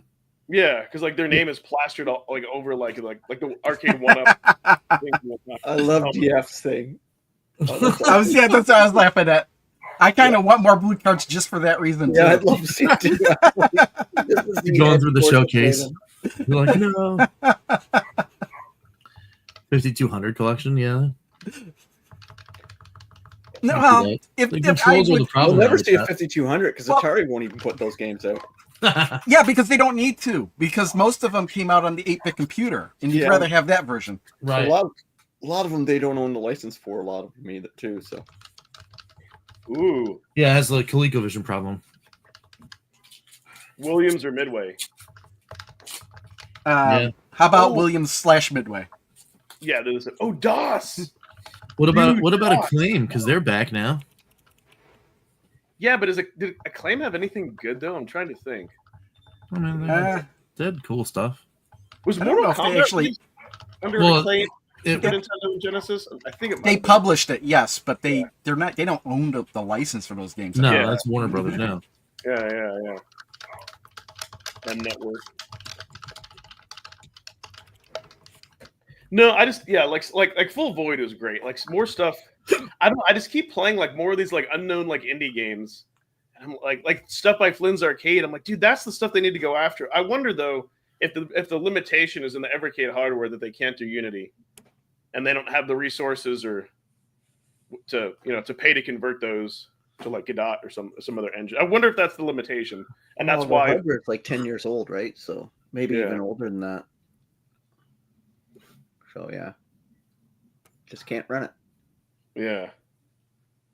Yeah, because like their name is plastered all, like over like the arcade one-up. I love DF's thing. That's what I was laughing at. I kind of want more blue cards just for that reason. Yeah, too. I'd love to see it too. Going through the showcase. You're like, no. 5200 collection, yeah. No, well, if the I controls are would, the problem. We'll never with see a that. 5200 because Atari won't even put those games out. yeah, because they don't need to. Because most of them came out on the 8-bit computer, and you'd rather have that version. Right. A lot of them they don't own the license for. A lot of them either too. So. Ooh. Yeah, it has the ColecoVision problem. Williams or Midway? How about Williams/Midway? Yeah, there's DOS. What about Acclaim? Because they're back now. Yeah, but did Acclaim have anything good though? I'm trying to think. I mean, they had cool stuff. Was I don't know Mortal if they Kombat actually under Acclaim? Super Nintendo Genesis? I think it might they have been. published it, yes, but they don't own the license for those games. No, that's Warner Brothers now. Yeah. And network. No, I just like Full Void was great. Like more stuff. I just keep playing like more of these like unknown like indie games. And I'm like stuff by Flynn's Arcade. I'm like, dude, that's the stuff they need to go after. I wonder though if the limitation is in the Evercade hardware that they can't do Unity, and they don't have the resources or to pay to convert those to like Godot or some other engine. I wonder if that's the limitation, and that's why the hardware's like 10 years old, right? So maybe even older than that. So yeah, just can't run it. Yeah,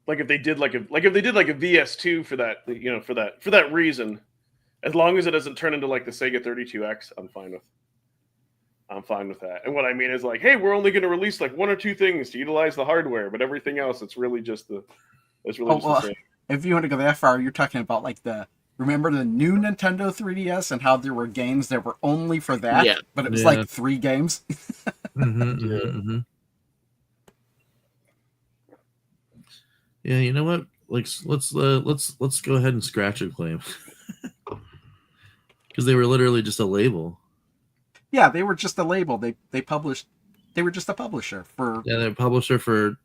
like if they did like a VS2 for that, for that reason, as long as it doesn't turn into like the Sega 32X, I'm fine with that. And what I mean is like, hey, we're only going to release like one or two things to utilize the hardware, but everything else, it's really just the same. If you want to go that far, you're talking about like remember the new Nintendo 3DS and how there were games that were only for that, but it was like 3 games. Yeah, you know what? Like, let's go ahead and scratch Acclaim because they were literally just a label. Yeah, they were just a label. They published. They were just a publisher for. Yeah, they're a publisher for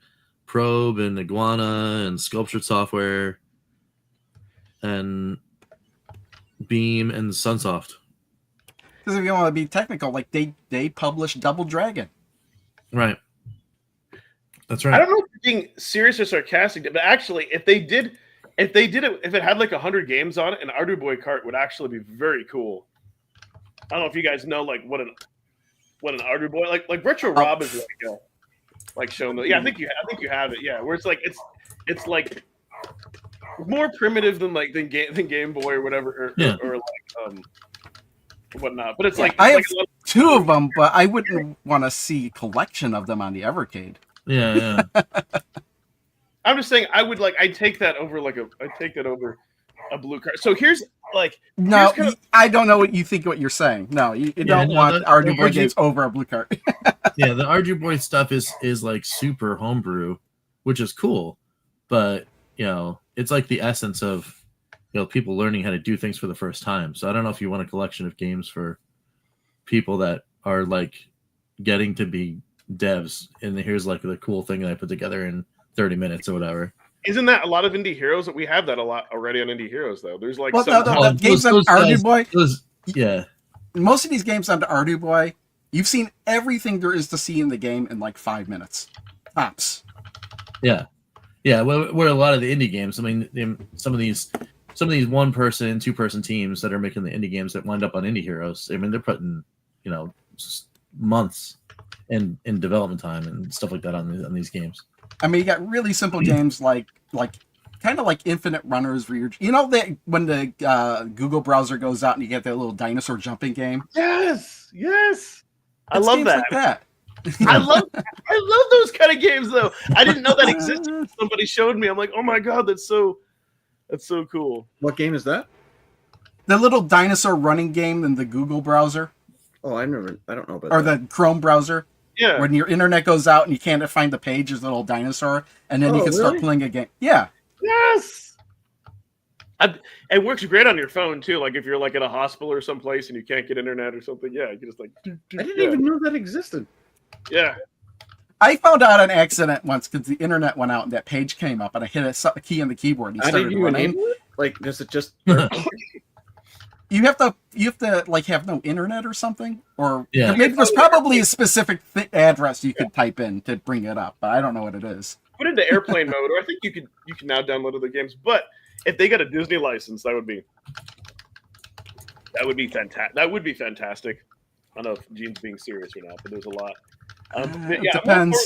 Probe and Iguana and Sculptured Software and Beam and Sunsoft. Because if you want to be technical, like they published Double Dragon. Right. That's right. I don't know if you're being serious or sarcastic, but actually, if it had like 100 games on it, an Ardu Boy cart would actually be very cool. I don't know if you guys know like what an Ardu Boy like Retro Rob is like showing the I think you have it where it's like it's like more primitive than Game Boy or whatever or like whatnot. But it's Yeah, like I have it's like 2 of them, but I wouldn't want to see a collection of them on the Evercade. Yeah. I'm just saying I'd take that over a blue card. So here's No, kind of I don't know what you're saying. No, you don't no, want the Ardu Boy RG games over a blue card. Yeah, the RG Boy stuff is like super homebrew, which is cool, but it's like the essence of people learning how to do things for the first time. So I don't know if you want a collection of games for people that are like getting to be devs, and here's like the cool thing that I put together in 30 minutes or whatever. Isn't that a lot of Indie Heroes? We have that a lot already on Indie Heroes, though. There's like Well, some the games on Ardu Boy. Yeah. Most of these games on the Ardu Boy, you've seen everything there is to see in the game in like 5 minutes, tops. Yeah. Where a lot of the indie games, I mean, some of these 1-person, 2-person teams that are making the indie games that wind up on Indie Heroes, I mean, they're putting months in development time and stuff like that on these games. I mean, you got really simple games like kind of like Infinite Runners, where when the Google browser goes out and you get that little dinosaur jumping game. Yes. I It's love games that. like that. I love those kind of games, though. I didn't know that existed. Somebody showed me. I'm like, oh my god, that's so cool. What game is that? The little dinosaur running game in the Google browser. Oh, I don't know about or that. the Chrome browser. Yeah. When your internet goes out and you can't find the page, there's a little dinosaur, and then you can start playing a game. Yeah. Yes. It works great on your phone too. Like if you're like at a hospital or someplace and you can't get internet or something, you can just like. I didn't even know that existed. Yeah. I found out on accident once because the internet went out and that page came up, and I hit a key on the keyboard and it started running. Like, does it just? You have to like have no internet or something, or Yeah. maybe there's probably a specific address you could type in to bring it up, but I don't know what it is. Put it into airplane mode, or I think you can now download other games. But if they got a Disney license, that would be fantastic. That would be fantastic. I don't know if Gene's being serious or not, but there's a lot. It depends.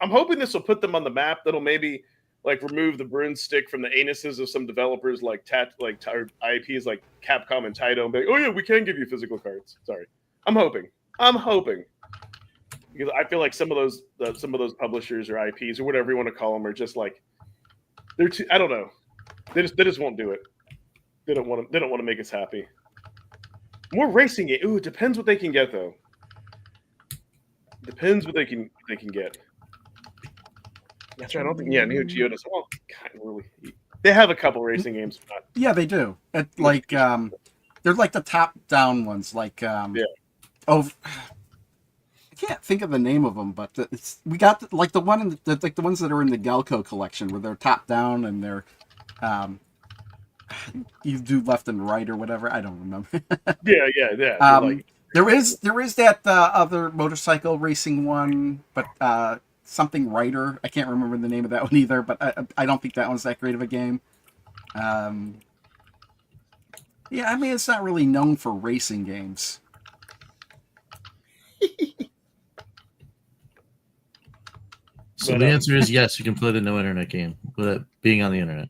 I'm hoping this will put them on the map. That'll maybe like remove the broomstick from the anuses of some developers like IPs like Capcom and Taito, and be like, oh yeah, we can give you physical cards. Sorry, I'm hoping because I feel like some of those publishers or IPs or whatever you want to call them are just like they're too. I don't know. They just won't do it. They don't want to make us happy. More racing game. Ooh, it depends what they can get though. Depends what they can get. That's right. I don't think Neo Geo does. Well, kind of really. They have a couple racing games. But Yeah, they do. They're like the top-down ones. Like I can't think of the name of them, but we got like the one like the ones that are in the Galco collection, where they're top-down and they're you do left and right or whatever. I don't remember. Yeah. There is that other motorcycle racing one, but something Rider. I can't remember the name of that one either, but I don't think that one's that great of a game. Yeah, I mean, it's not really known for racing games. So the answer is yes, you can play the no internet game without being on the internet.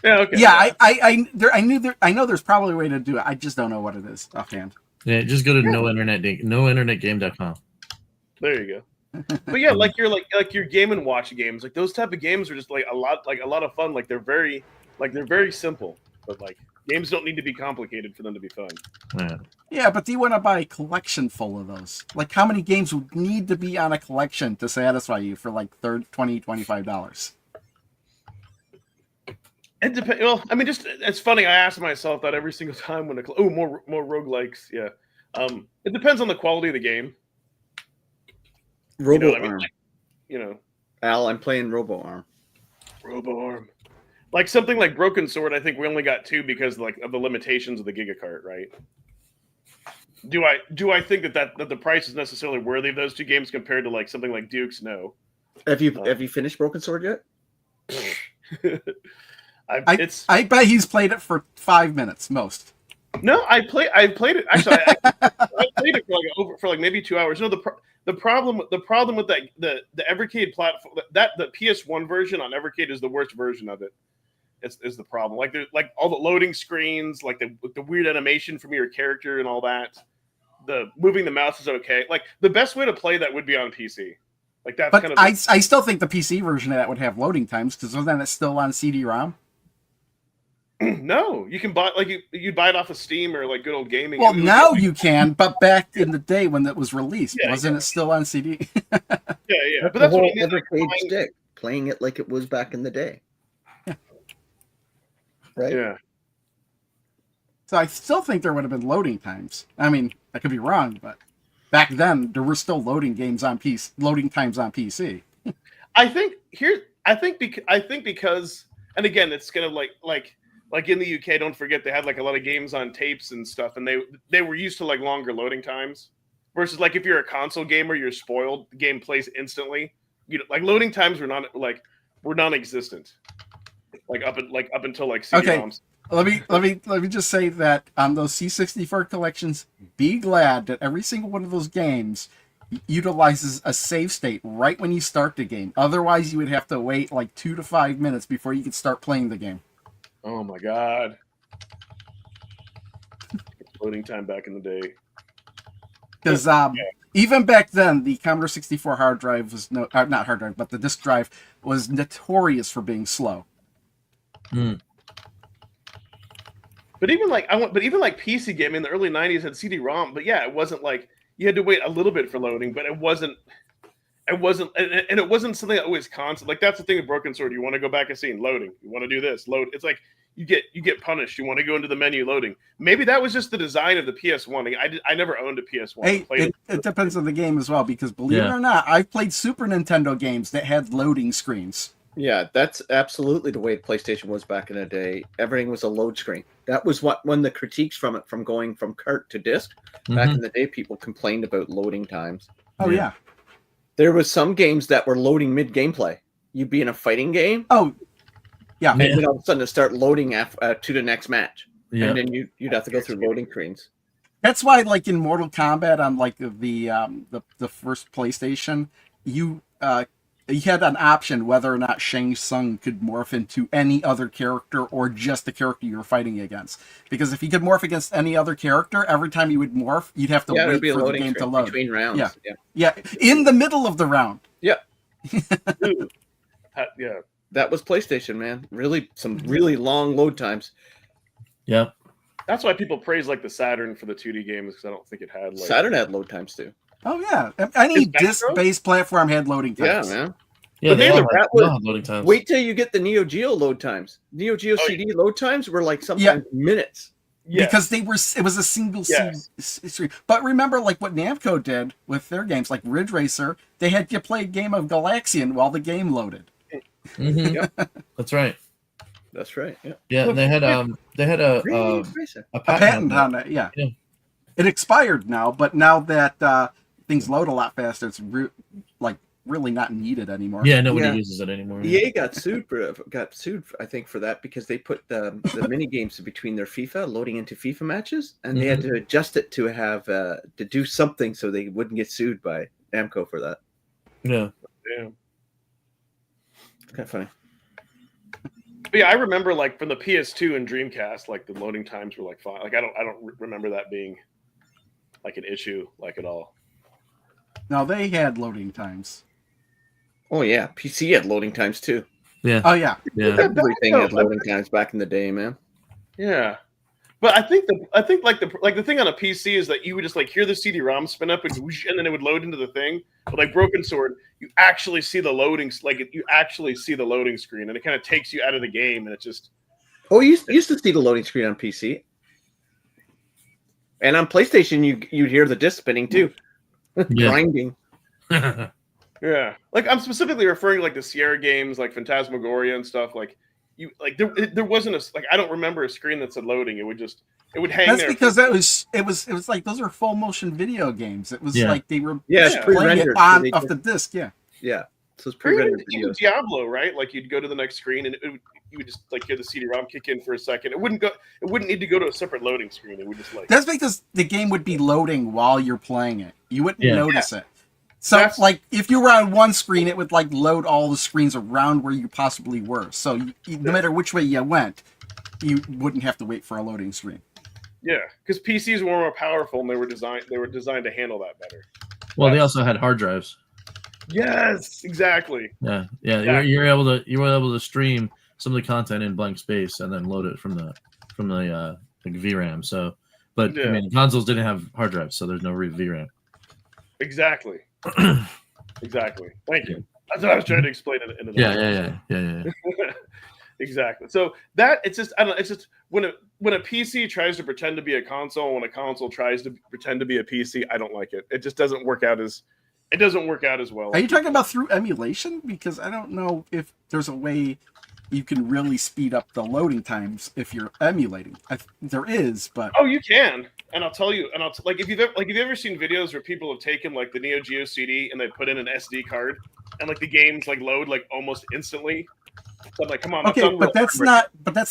Yeah, okay. Yeah, I know there's probably a way to do it. I just don't know what it is offhand. Yeah, just go to nointernetgame.com. There you go. But yeah, like your Game and Watch games, like those type of games are just like a lot of fun. Like they're very simple, but like games don't need to be complicated for them to be fun. Yeah, but do you want to buy a collection full of those? Like, how many games would need to be on a collection to satisfy you for like $20, $25? It depends. Well, I mean, just it's funny. I ask myself that every single time when more roguelikes. Yeah, it depends on the quality of the game. RoboArm. Al, I'm playing RoboArm. RoboArm. Like something like Broken Sword, I think we only got 2 because like of the limitations of the Gigacart, right? Do I think that the price is necessarily worthy of those 2 games compared to like something like Duke's? No. Have you finished Broken Sword yet? I bet he's played it for 5 minutes most. No, I played it. Actually, I played it for like maybe 2 hours. No, the problem with the Evercade platform, that the PS1 version on Evercade is the worst version of it. is the problem. Like there's like all the loading screens, like the weird animation from your character and all that. The moving the mouse is okay. Like the best way to play that would be on PC. Like that's But kind of. I still think the PC version of that would have loading times because then it's still on CD-ROM. No, you can buy you'd buy it off of Steam or like good old gaming. Well, now you can, but back in the day when it was released, Yeah, wasn't it still on CD? Yeah. That's But that's the what whole I mean. Like, Evercade stick, playing it like it was back in the day. Right? yeah. So I still think there would have been loading times. I mean, I could be wrong, but back then there were still loading times on PC. I think because, and again, it's kind of like in the UK. Don't forget they had like a lot of games on tapes and stuff, and they were used to like longer loading times. Versus like if you're a console gamer, you're spoiled. The game plays instantly. You know, like loading times were non-existent. Like up until like CD-ROMs. Let me just say that on those C64 collections, be glad that every single one of those games utilizes a save state right when you start the game. Otherwise, you would have to wait like 2 to 5 minutes before you could start playing the game. Oh my god. Loading time back in the day. Because even back then, the Commodore 64 hard drive was not hard drive, but the disk drive was notorious for being slow. But even like PC gaming in the early 90s had CD-ROM, but yeah, it wasn't like you had to wait a little bit for loading, but it wasn't and it wasn't something that was constant. Like that's the thing with Broken Sword. You want to go back a scene, loading. You want to do this, load. It's like you get punished. You want to go into the menu, loading. Maybe that was just the design of the PS1. I never owned a PS1. Hey, it depends on the game as well, because believe it or not, I've played Super Nintendo games that had loading screens. Yeah, that's absolutely the way PlayStation was back in the day. Everything was a load screen. That was one of the critiques from it, from going from cart to disc. Back in the day, people complained about loading times. Oh yeah. There was some games that were loading mid gameplay. You'd be in a fighting game. Oh, yeah. And then all of a sudden it start loading to the next match. Yeah. And then you'd have to go through loading screens. That's why, like in Mortal Kombat on like the first PlayStation, you had an option whether or not Shang Tsung could morph into any other character or just the character you were fighting against. Because if he could morph against any other character, every time you would morph, you'd have to wait for the game to load. Between rounds. Yeah, in the middle of the round. Yeah. Yeah. That was PlayStation, man. Really, some really long load times. Yeah. That's why people praise like the Saturn for the 2D games, because I don't think it had like Saturn had load times too. Oh yeah, any disc-based platform had loading Yeah, times. man. Yeah, But had loading times. Wait till you get the Neo Geo load times. Neo Geo CD load times were like sometimes minutes. Yeah. Because it was a single screen. But remember, like what Namco did with their games, like Ridge Racer, they had you play a game of Galaxian while the game loaded. That's right. That's right. Yeah. Yeah, and they had a patent on it. Yeah. It expired now, but now that things load a lot faster, it's really not needed anymore. Yeah, nobody uses it anymore. EA got sued, I think, for that because they put the mini games between their FIFA, loading into FIFA matches, and they had to adjust it to have to do something so they wouldn't get sued by Namco for that. Yeah. It's kind of funny. But yeah, I remember like from the PS2 and Dreamcast, like the loading times were like fine. Like I don't remember that being like an issue like at all. No, they had loading times. Oh yeah, PC had loading times too. Yeah. Oh yeah. Yeah. Everything had loading times back in the day, man. Yeah. But I think the thing on a PC is that you would just like hear the CD-ROM spin up and then it would load into the thing. But like Broken Sword, you actually see the loading, you actually see the loading screen, and it kind of takes you out of the game, and it just. Oh, you used to see the loading screen on PC, and on PlayStation, you'd hear the disc spinning too, grinding. Yeah, like I'm specifically referring to like the Sierra games, like Phantasmagoria and stuff. Like you, like there wasn't I don't remember a screen that said loading. It would hang. That's there because it was like those are full motion video games. It was like they were it's playing it pre-rendered off the disc. Yeah. So it's pre-rendered even videos. Diablo, right? Like you'd go to the next screen and you would just like hear the CD-ROM kick in for a second. It wouldn't need to go to a separate loading screen. It would just like. That's because the game would be loading while you're playing it. You wouldn't notice it. So, That's- like, if you were on one screen, it would, like, load all the screens around where you possibly were. So, no matter which way you went, you wouldn't have to wait for a loading screen. Yeah, because PCs were more powerful and they were designed to handle that better. Well, they also had hard drives. Yes, exactly. Yeah. Yeah. You were able to stream some of the content in blank space and then load it from the like VRAM. So, but I Yeah. mean, consoles didn't have hard drives, so there's no VRAM. Exactly. Exactly. Thank you. That's what I was trying to explain it. Yeah. Exactly. So that it's just I don't know. It's just when a PC tries to pretend to be a console, when a console tries to pretend to be a PC, I don't like it. It just doesn't work out as well. Are you talking about through emulation? Because I don't know if there's a way you can really speed up the loading times if you're emulating. There is, but Oh, you can, and I'll tell you, like if you've ever seen videos where people have taken like the Neo Geo CD and they put in an SD card, and like the games like load like almost instantly. So I'm like, come on. okay, but that's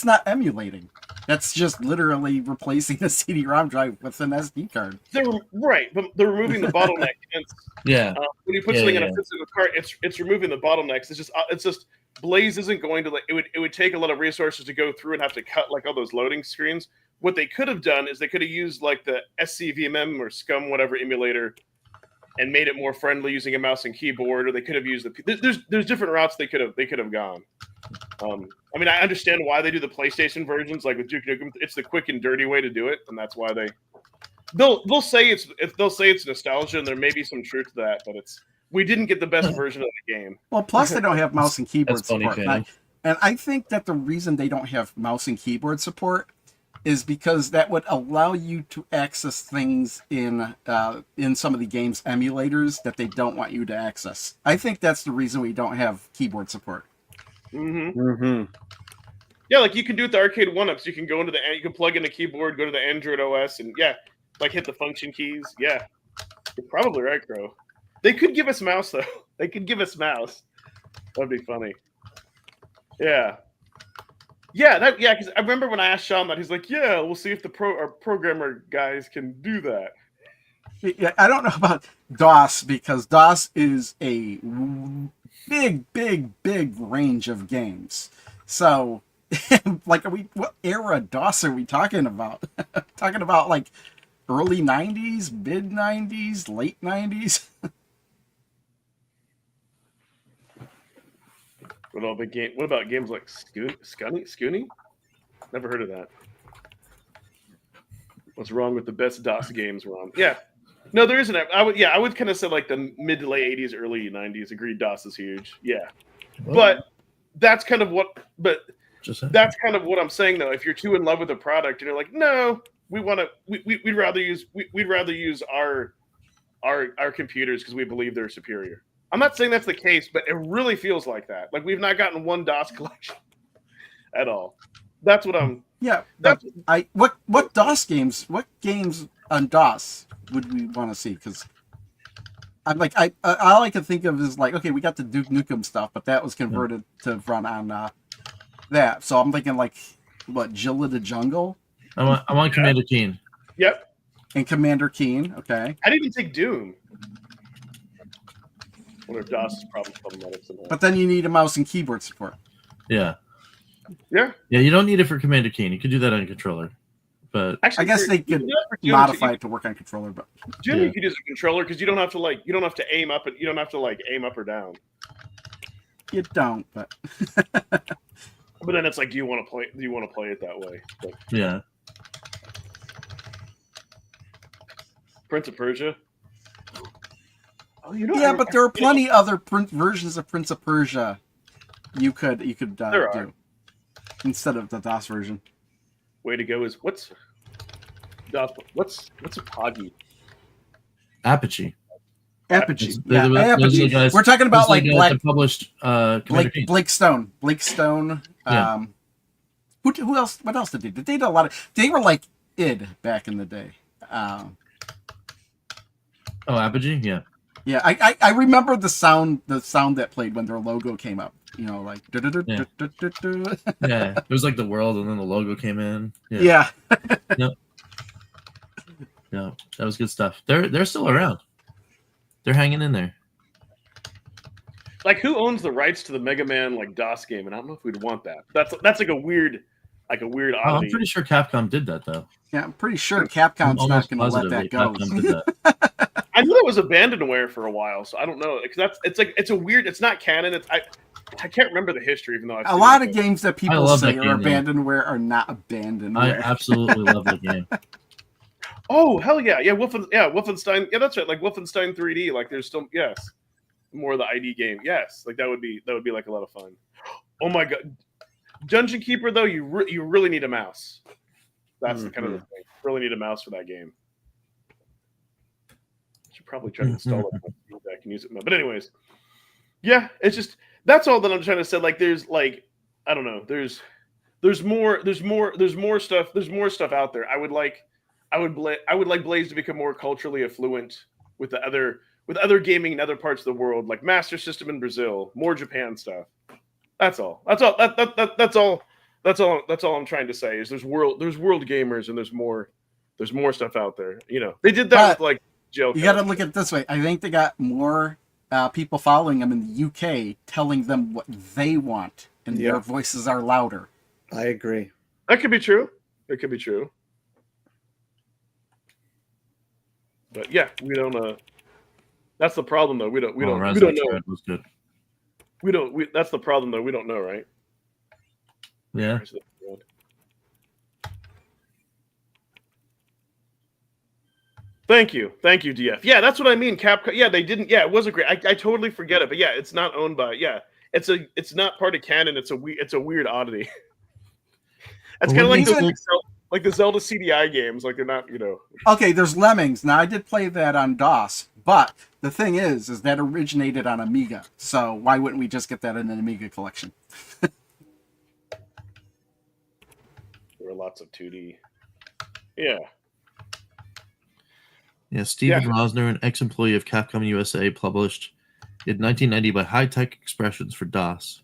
not emulating. That's just literally replacing the CD-ROM drive with an SD card. They're right, but they're removing the bottleneck. Hence, Yeah. when you put something in a physical cart, it's removing the bottlenecks. It's just Blaze isn't going to like it would take a lot of resources to go through and have to cut like all those loading screens. What they could have done is they could have used like the SCVMM or SCUM whatever emulator and made it more friendly using a mouse and keyboard, or they could have used there's different routes they could have gone. I mean, I understand why they do the PlayStation versions, like with Duke Nukem. It's the quick and dirty way to do it, and that's why they'll say it's nostalgia, and there may be some truth to that, but we didn't get the best version of the game. Well, plus they don't have mouse and keyboard That's funny, support. And I think that the reason they don't have mouse and keyboard support is because that would allow you to access things in some of the game's emulators that they don't want you to access. I think that's the reason we don't have keyboard support. Yeah, like you can do it the arcade 1-ups. You can go into you can plug in a keyboard, go to the Android OS, and like hit the function keys. Yeah, you're probably right, Crow. They could give us mouse though. They could give us mouse. That'd be funny. Yeah. Because I remember when I asked Sean that, he's like, "Yeah, we'll see if our programmer guys can do that." Yeah, I don't know about DOS because DOS is a big range of games. So, like, what era DOS are we talking about? Talking about like early 90s, mid 90s, late 90s? What about games like Scoonie? Never heard of that. What's wrong with the best DOS games, Ron? Yeah. No, there isn't. I would kind of say like the mid to late 80s, early 90s. Agreed, DOS is huge. Yeah. But that's kind of what I'm saying though. If you're too in love with a product and you're like, no, we'd rather use our computers because we believe they're superior. I'm not saying that's the case, but it really feels like that. Like we've not gotten one DOS collection at all. That's what I'm. Yeah. What DOS games? What games on DOS would we want to see? Because I'm like all I can think of is like, okay, we got the Duke Nukem stuff, but that was converted to run on that. So I'm thinking like what, Jill of the Jungle? I want Commander Keen. Yep. And Commander Keen. Okay. I didn't even take Doom. I wonder if DOS is problematic somehow. But then you need a mouse and keyboard support. Yeah. Yeah. Yeah, you don't need it for Commander Keen. You could do that on a controller. But actually, I guess they could modify it to work on controller, but Doom you could use a controller because you don't have to aim up or down. You don't, but but then it's like, do you want to play it that way? But, yeah. Prince of Persia. Oh, but there are plenty other versions of Prince of Persia you could do instead of the DOS version. Way to go! What's a Poggy? Apogee. Apogee. Apogee. Guys, we're talking about like published Blake Stone. Blake Stone. Yeah. Who else? What else did they do? They did a lot of. They were like id back in the day. Apogee. Yeah. Yeah, I remember the sound that played when their logo came up. You know, like yeah. It was like the world, and then the logo came in. Yeah. Yep. Yeah, that was good stuff. They're still around. They're hanging in there. Like, who owns the rights to the Mega Man like DOS game? And I don't know if we'd want that. That's like a weird Oh, I'm oddity. pretty sure Capcom did that though. Yeah, I'm pretty sure I'm Capcom's not almost going to let positive that go. Capcom did that. I knew it was abandonware for a while, so I don't know. Because it's a weird. It's not canon. I can't remember the history, even though I've A seen lot it. of games that people love say that are game, though. abandonware are not abandonware. I absolutely love that game. Oh hell yeah, Wolfenstein. Yeah, that's right. Like Wolfenstein 3D. Like there's still more of the ID game. Yes, like that would be like a lot of fun. Oh my god, Dungeon Keeper though, you really need a mouse. That's the kind of the thing. Really need a mouse for that game. Should probably try to install it on feedback and use it. But anyways, yeah, it's just that's all that I'm trying to say. Like there's like I don't know. There's more stuff. There's more stuff out there. I would like Blaze to become more culturally affluent with other gaming in other parts of the world, like Master System in Brazil, more Japan stuff. That's all. That's all I'm trying to say is there's world gamers and there's more stuff out there. You know, they did that with like Joe. You got to look at it this way. I think they got more people following them in the UK, telling them what they want, and their voices are louder. I agree. That could be true. It could be true. But yeah, we don't. That's the problem, though. We don't know. Was good. That's the problem, though. We don't know, right? Yeah. Thank you, DF. Yeah, that's what I mean. Capcom. Yeah, they didn't. Yeah, it wasn't great. I totally forget it, but yeah, it's not owned by. Yeah, it's not part of canon. It's a weird oddity. That's kind of like the Zelda CDI games. Like they're not, you know. Okay, there's Lemmings. Now I did play that on DOS, but the thing is that originated on Amiga. So why wouldn't we just get that in an Amiga collection? There were lots of 2D. Yeah. Yeah, Steven Rosner, an ex-employee of Capcom USA, published in 1990 by High Tech Expressions for DOS.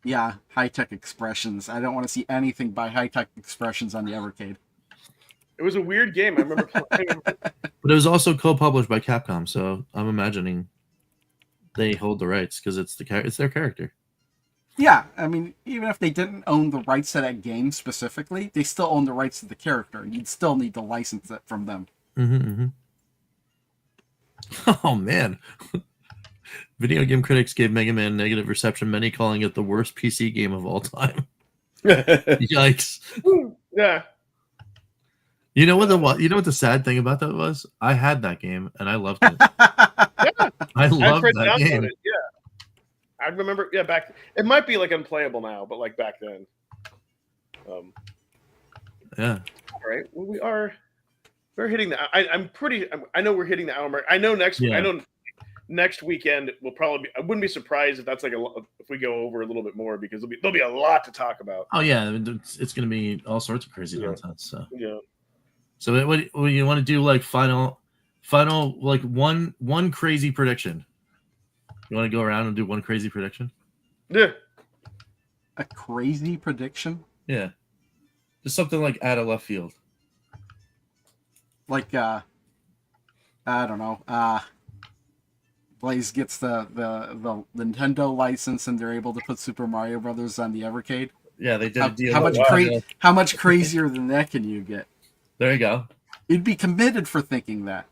Yeah, High Tech Expressions. I don't want to see anything by High Tech Expressions on the Evercade. It was a weird game. I remember playing. But it was also co-published by Capcom, so I'm imagining they hold the rights because it's their character. Yeah, I mean, even if they didn't own the rights to that game specifically, they still own the rights to the character. You'd still need to license it from them. Oh man. Video game critics gave Mega Man negative reception, many calling it the worst PC game of all time. Yikes. Yeah. You know what the sad thing about that was? I had that game and I loved it. I loved that game. Yeah. I remember back it might be like unplayable now, but like back then. Yeah. All right. Well, we're hitting the I know we're hitting the hour mark. I know next weekend will probably be. I wouldn't be surprised if that's if we go over a little bit more because there'll be a lot to talk about. Oh yeah, it's going to be all sorts of crazy nonsense. So yeah. So what you want to do? Like final like one crazy prediction. You want to go around and do one crazy prediction? Yeah. A crazy prediction? Yeah. Just something like out of left field. Like I don't know. Blaze gets the Nintendo license and they're able to put Super Mario Brothers on the Evercade. Yeah, they did a deal. How much crazier than that can you get? There you go. You'd be committed for thinking that.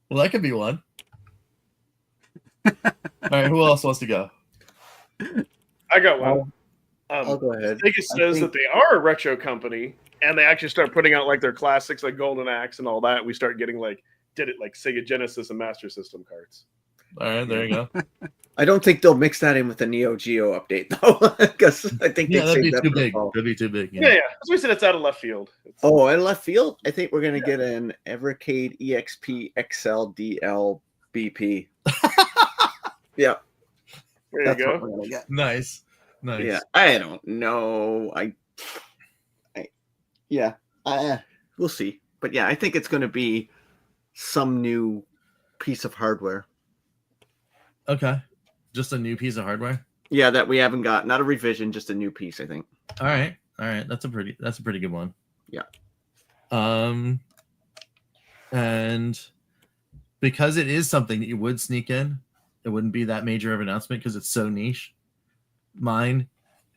Well, that could be one. All right, who else wants to go? I got one. I'll go ahead. Sega says that they are a retro company, and they actually start putting out like their classics, like Golden Axe and all that. We start getting like Sega Genesis and Master System cards. All right, there you go. I don't think they'll mix that in with the Neo Geo update though, because I think that'd be too big. That'd be too big. Yeah. As we said, it's out of left field. In left field, I think we're gonna get an Evercade EXP XL DL BP. Yeah. There you go. We're gonna get. Nice. Yeah, I don't know. We'll see. But yeah, I think it's going to be some new piece of hardware. Okay, just a new piece of hardware. Yeah, that we haven't got. Not a revision, just a new piece. I think. All right. That's a pretty good one. Yeah. And because it is something that you would sneak in, it wouldn't be that major of an announcement because it's so niche. Mine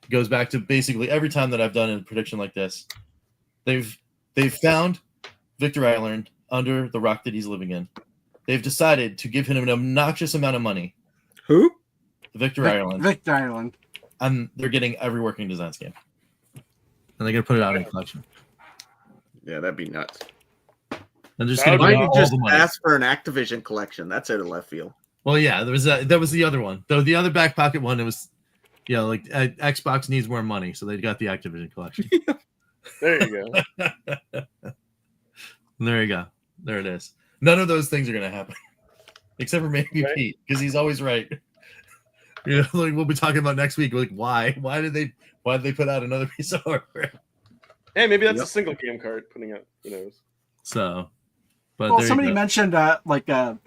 goes back to basically every time that I've done a prediction like this. They've found Victor Island under the rock that he's living in. They've decided to give him an obnoxious amount of money. Who? Victor Island. Victor Island. And they're getting every working design scheme. And they're going to put it out in a collection. Yeah, that'd be nuts. And just Why going to Why give you all just the money. ask for an Activision collection? That's out of left field. Well, yeah, that was the other one. Though the other back pocket one, it was, like Xbox needs more money, so they got the Activision collection. There you go. There you go. There it is. None of those things are going to happen, except for maybe Okay. Pete, because he's always right. Like we'll be talking about next week. Like why did they put out another piece of hardware? Hey, maybe that's Yep. a single cam card putting out. Who knows? So, but Well, there you somebody go. mentioned Vectrex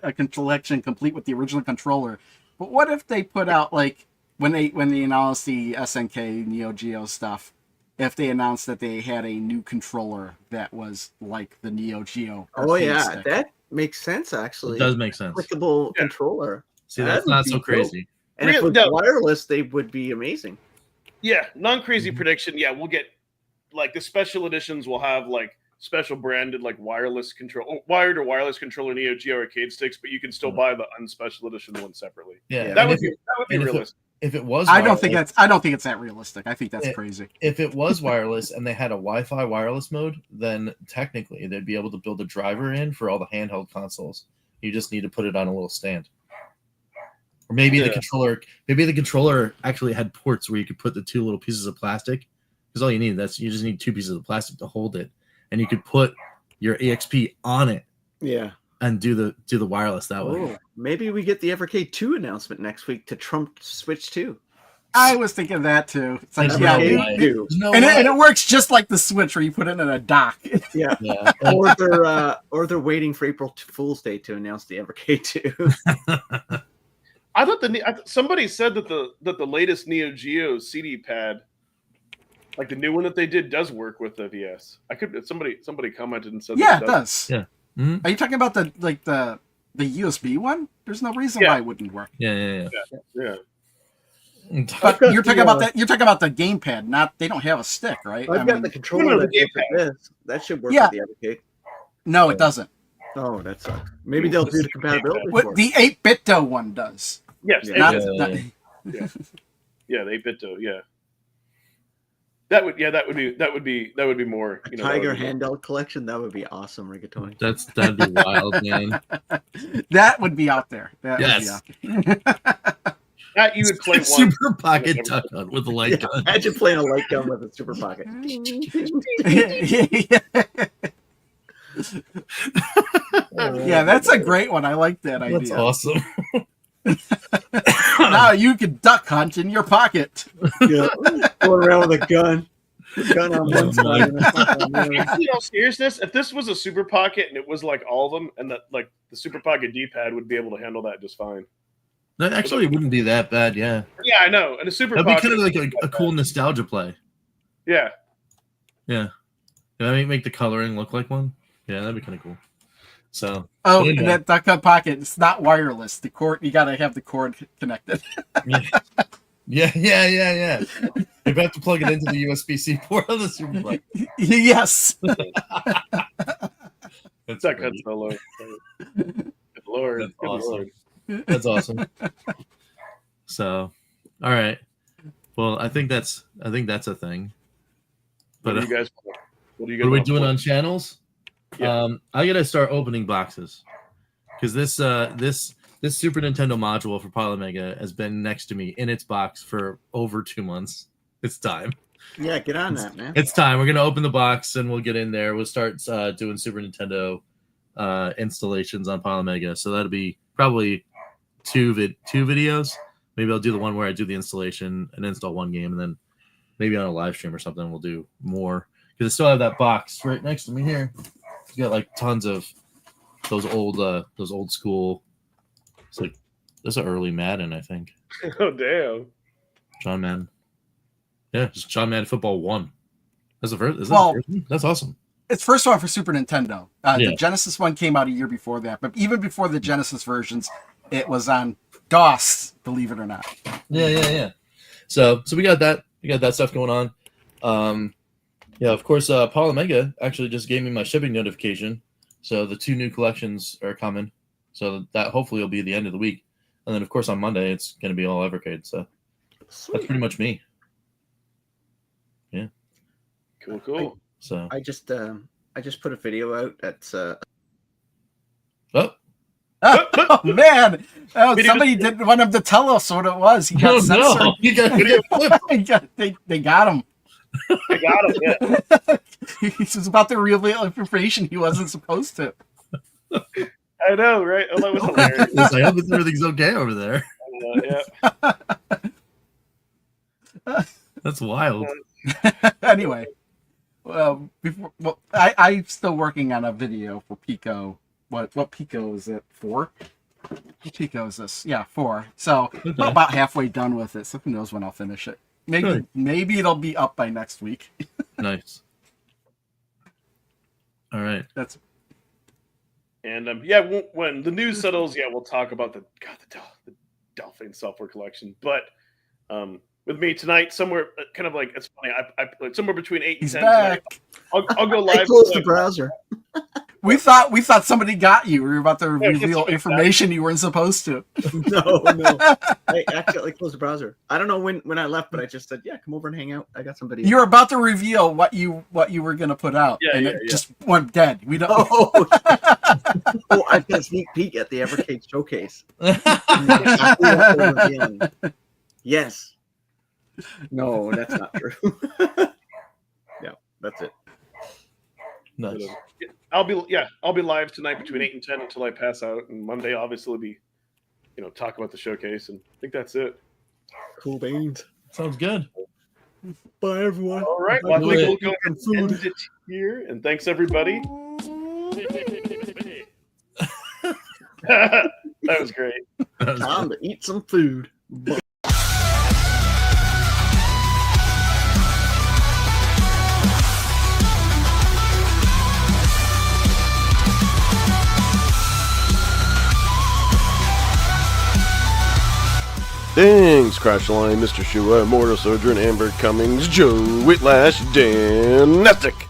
a collection complete with the original controller. But what if they put out like when they announced the SNK Neo Geo stuff? If they announced that they had a new controller that was like the Neo Geo. Oh arcade yeah, stick. that makes sense actually. It does make sense. Clickable Yeah. controller. See, That that's would not be so dope. crazy. And if it was No. wireless, they would be amazing. Yeah, non-crazy prediction. Yeah, we'll get like the special editions will have like special branded like wireless control, wired or wireless controller Neo Geo arcade sticks, but you can still buy the unspecial edition one separately. Yeah, Yeah. That and would be and realistic. if it was, I don't think wireless- it's that realistic. I think that's It- crazy. if it was wireless and they had a Wi-Fi wireless mode, then technically they'd be able to build a driver in for all the handheld consoles. You just need to put it on a little stand. Or maybe the controller actually had ports where you could put the two little pieces of plastic. Because all you need, you just need two pieces of plastic to hold it. And you could put your EXP on it Yeah. and do the wireless that way. Oh, maybe we get the Evercade 2 announcement next week to trump Switch 2. I was thinking of that too. It's like, There's yeah, no dude, way. Two. There's no and way. it works just like the Switch where you put it in a dock. Yeah. Yeah. Or they're waiting for April Fool's Day to announce the Evercade 2. I thought somebody said that the latest Neo Geo CD pad, like the new one that they did, does work with the VS. Somebody commented and said Yeah, that it does. Yeah. Mhm. Are you talking about the USB one? There's no reason Yeah. why it wouldn't work. Yeah. Yeah. But got you're talking the, about that. You're talking about the gamepad. Not they don't have a stick, right? I've I got mean, the controller No, the that goes gamepad. with this. That should work Yeah. with the Evercade. no, it doesn't. Oh, that sucks. Maybe they'll do the compatibility for What it. the 8-bit one does. Yes. Yeah. Not, it- not- yeah, the 8-bit. Yeah. That would be more. A You know, Tiger that would be- handheld collection, that would be awesome, Rigatoni. That'd be wild, man. that would be out there. That would be Yes. out there. That you would play one. Super pocket tuck gun with a light gun. Imagine playing a light gun with a super pocket. Yeah, that's a great one. I like that idea. That's awesome. Now you can duck hunt in your pocket. Yeah. Going around with a gun. A gun on one side and a fucking on the other. You know, seriousness, if this was a Super Pocket and it was like all of them, and that like the Super Pocket D-pad would be able to handle that just fine. That actually wouldn't be that bad, yeah. Yeah, I know. And a Super That'd be Pocket, kind of like a cool nostalgia play. yeah. Yeah. Make the coloring look like one. Yeah, that'd be kind of cool. So Oh, Yeah. and that duck hunt pocket. It's not wireless. The cord. You gotta have the cord connected. yeah. You have to plug it into the USB-C port on the Super Bowl. Yes. That's That great. cuts so low. Good Lord. That's Good awesome. Lord. That's awesome. So, all right. Well, I think that's a thing. But What do you guys? What are you guys? what are we want doing for? on channels? Yeah. I gotta start opening boxes because this Super Nintendo module for Polymega has been next to me in its box for over 2 months. It's time. Yeah, get on that, man. It's time. We're gonna open the box and we'll get in there. We'll start doing Super Nintendo installations on Polymega. So that'll be probably two videos. Maybe I'll do the one where I do the installation and install one game, and then maybe on a live stream or something we'll do more. Because I still have that box right next to me here. It's got like tons of those old school. It's like this is an early Madden, I think. Oh damn! John Madden. Yeah, just John Madden Football 1. That's the first. Is that Well, the first one? That's awesome. It's first one for Super Nintendo. Yeah. The Genesis one came out a year before that, but even before the Genesis versions, it was on DOS. Believe it or not. Yeah. So we got that. We got that stuff going on. Yeah, of course. Paul Omega actually just gave me my shipping notification. So the 2 new collections are coming. So that hopefully will be the end of the week. And then, of course, on Monday, it's going to be all Evercade. So that's pretty much me. Yeah. Cool. So I just put a video out that's Oh man! Oh, Video somebody didn't want him to tell us what it was. He got censored. no, you got video clip. They got him. I got him. Yeah. He was about to reveal information he wasn't supposed to. I know, right? Oh, that was hilarious. I hope everything's okay over there. Yeah. That's wild. Anyway, I'm still working on a video for Pico. What Pico is it? 4? What Pico is this? Yeah, 4. So Okay. I'm about halfway done with it. So who knows when I'll finish it? Good. Maybe it'll be up by next week. Nice. All right. That's And when the news settles, we'll talk about the Dolphin software collection. But with me tonight, somewhere kind of like, it's funny, I somewhere between 8 and he's 10 back. tonight, I'll go live. I closed the browser. We thought somebody got you. We were about to Yeah, reveal it's information you weren't supposed to. No. I accidentally closed the browser. I don't know when I left, but I just said, "Yeah, come over and hang out. I got somebody." You were about to reveal what you were going to put out, and it just went dead. We don't. Oh, I've got a sneak peek at the Evercade showcase. Yes. No, that's not true. Yeah, that's it. Nice. I'll be live tonight between 8 and 10 until I pass out, and Monday obviously will be, talk about the showcase, and I think that's it. Cool beans. Sounds good. Bye, everyone. All right, well, I think we'll go and Food. end it here, and thanks everybody. That was great. Time to eat some food. Bye. Thanks, Crash Line, Mr. Shua, Mortal Sojourn, Amber Cummings, Joe Whitlash, Dan Nestic.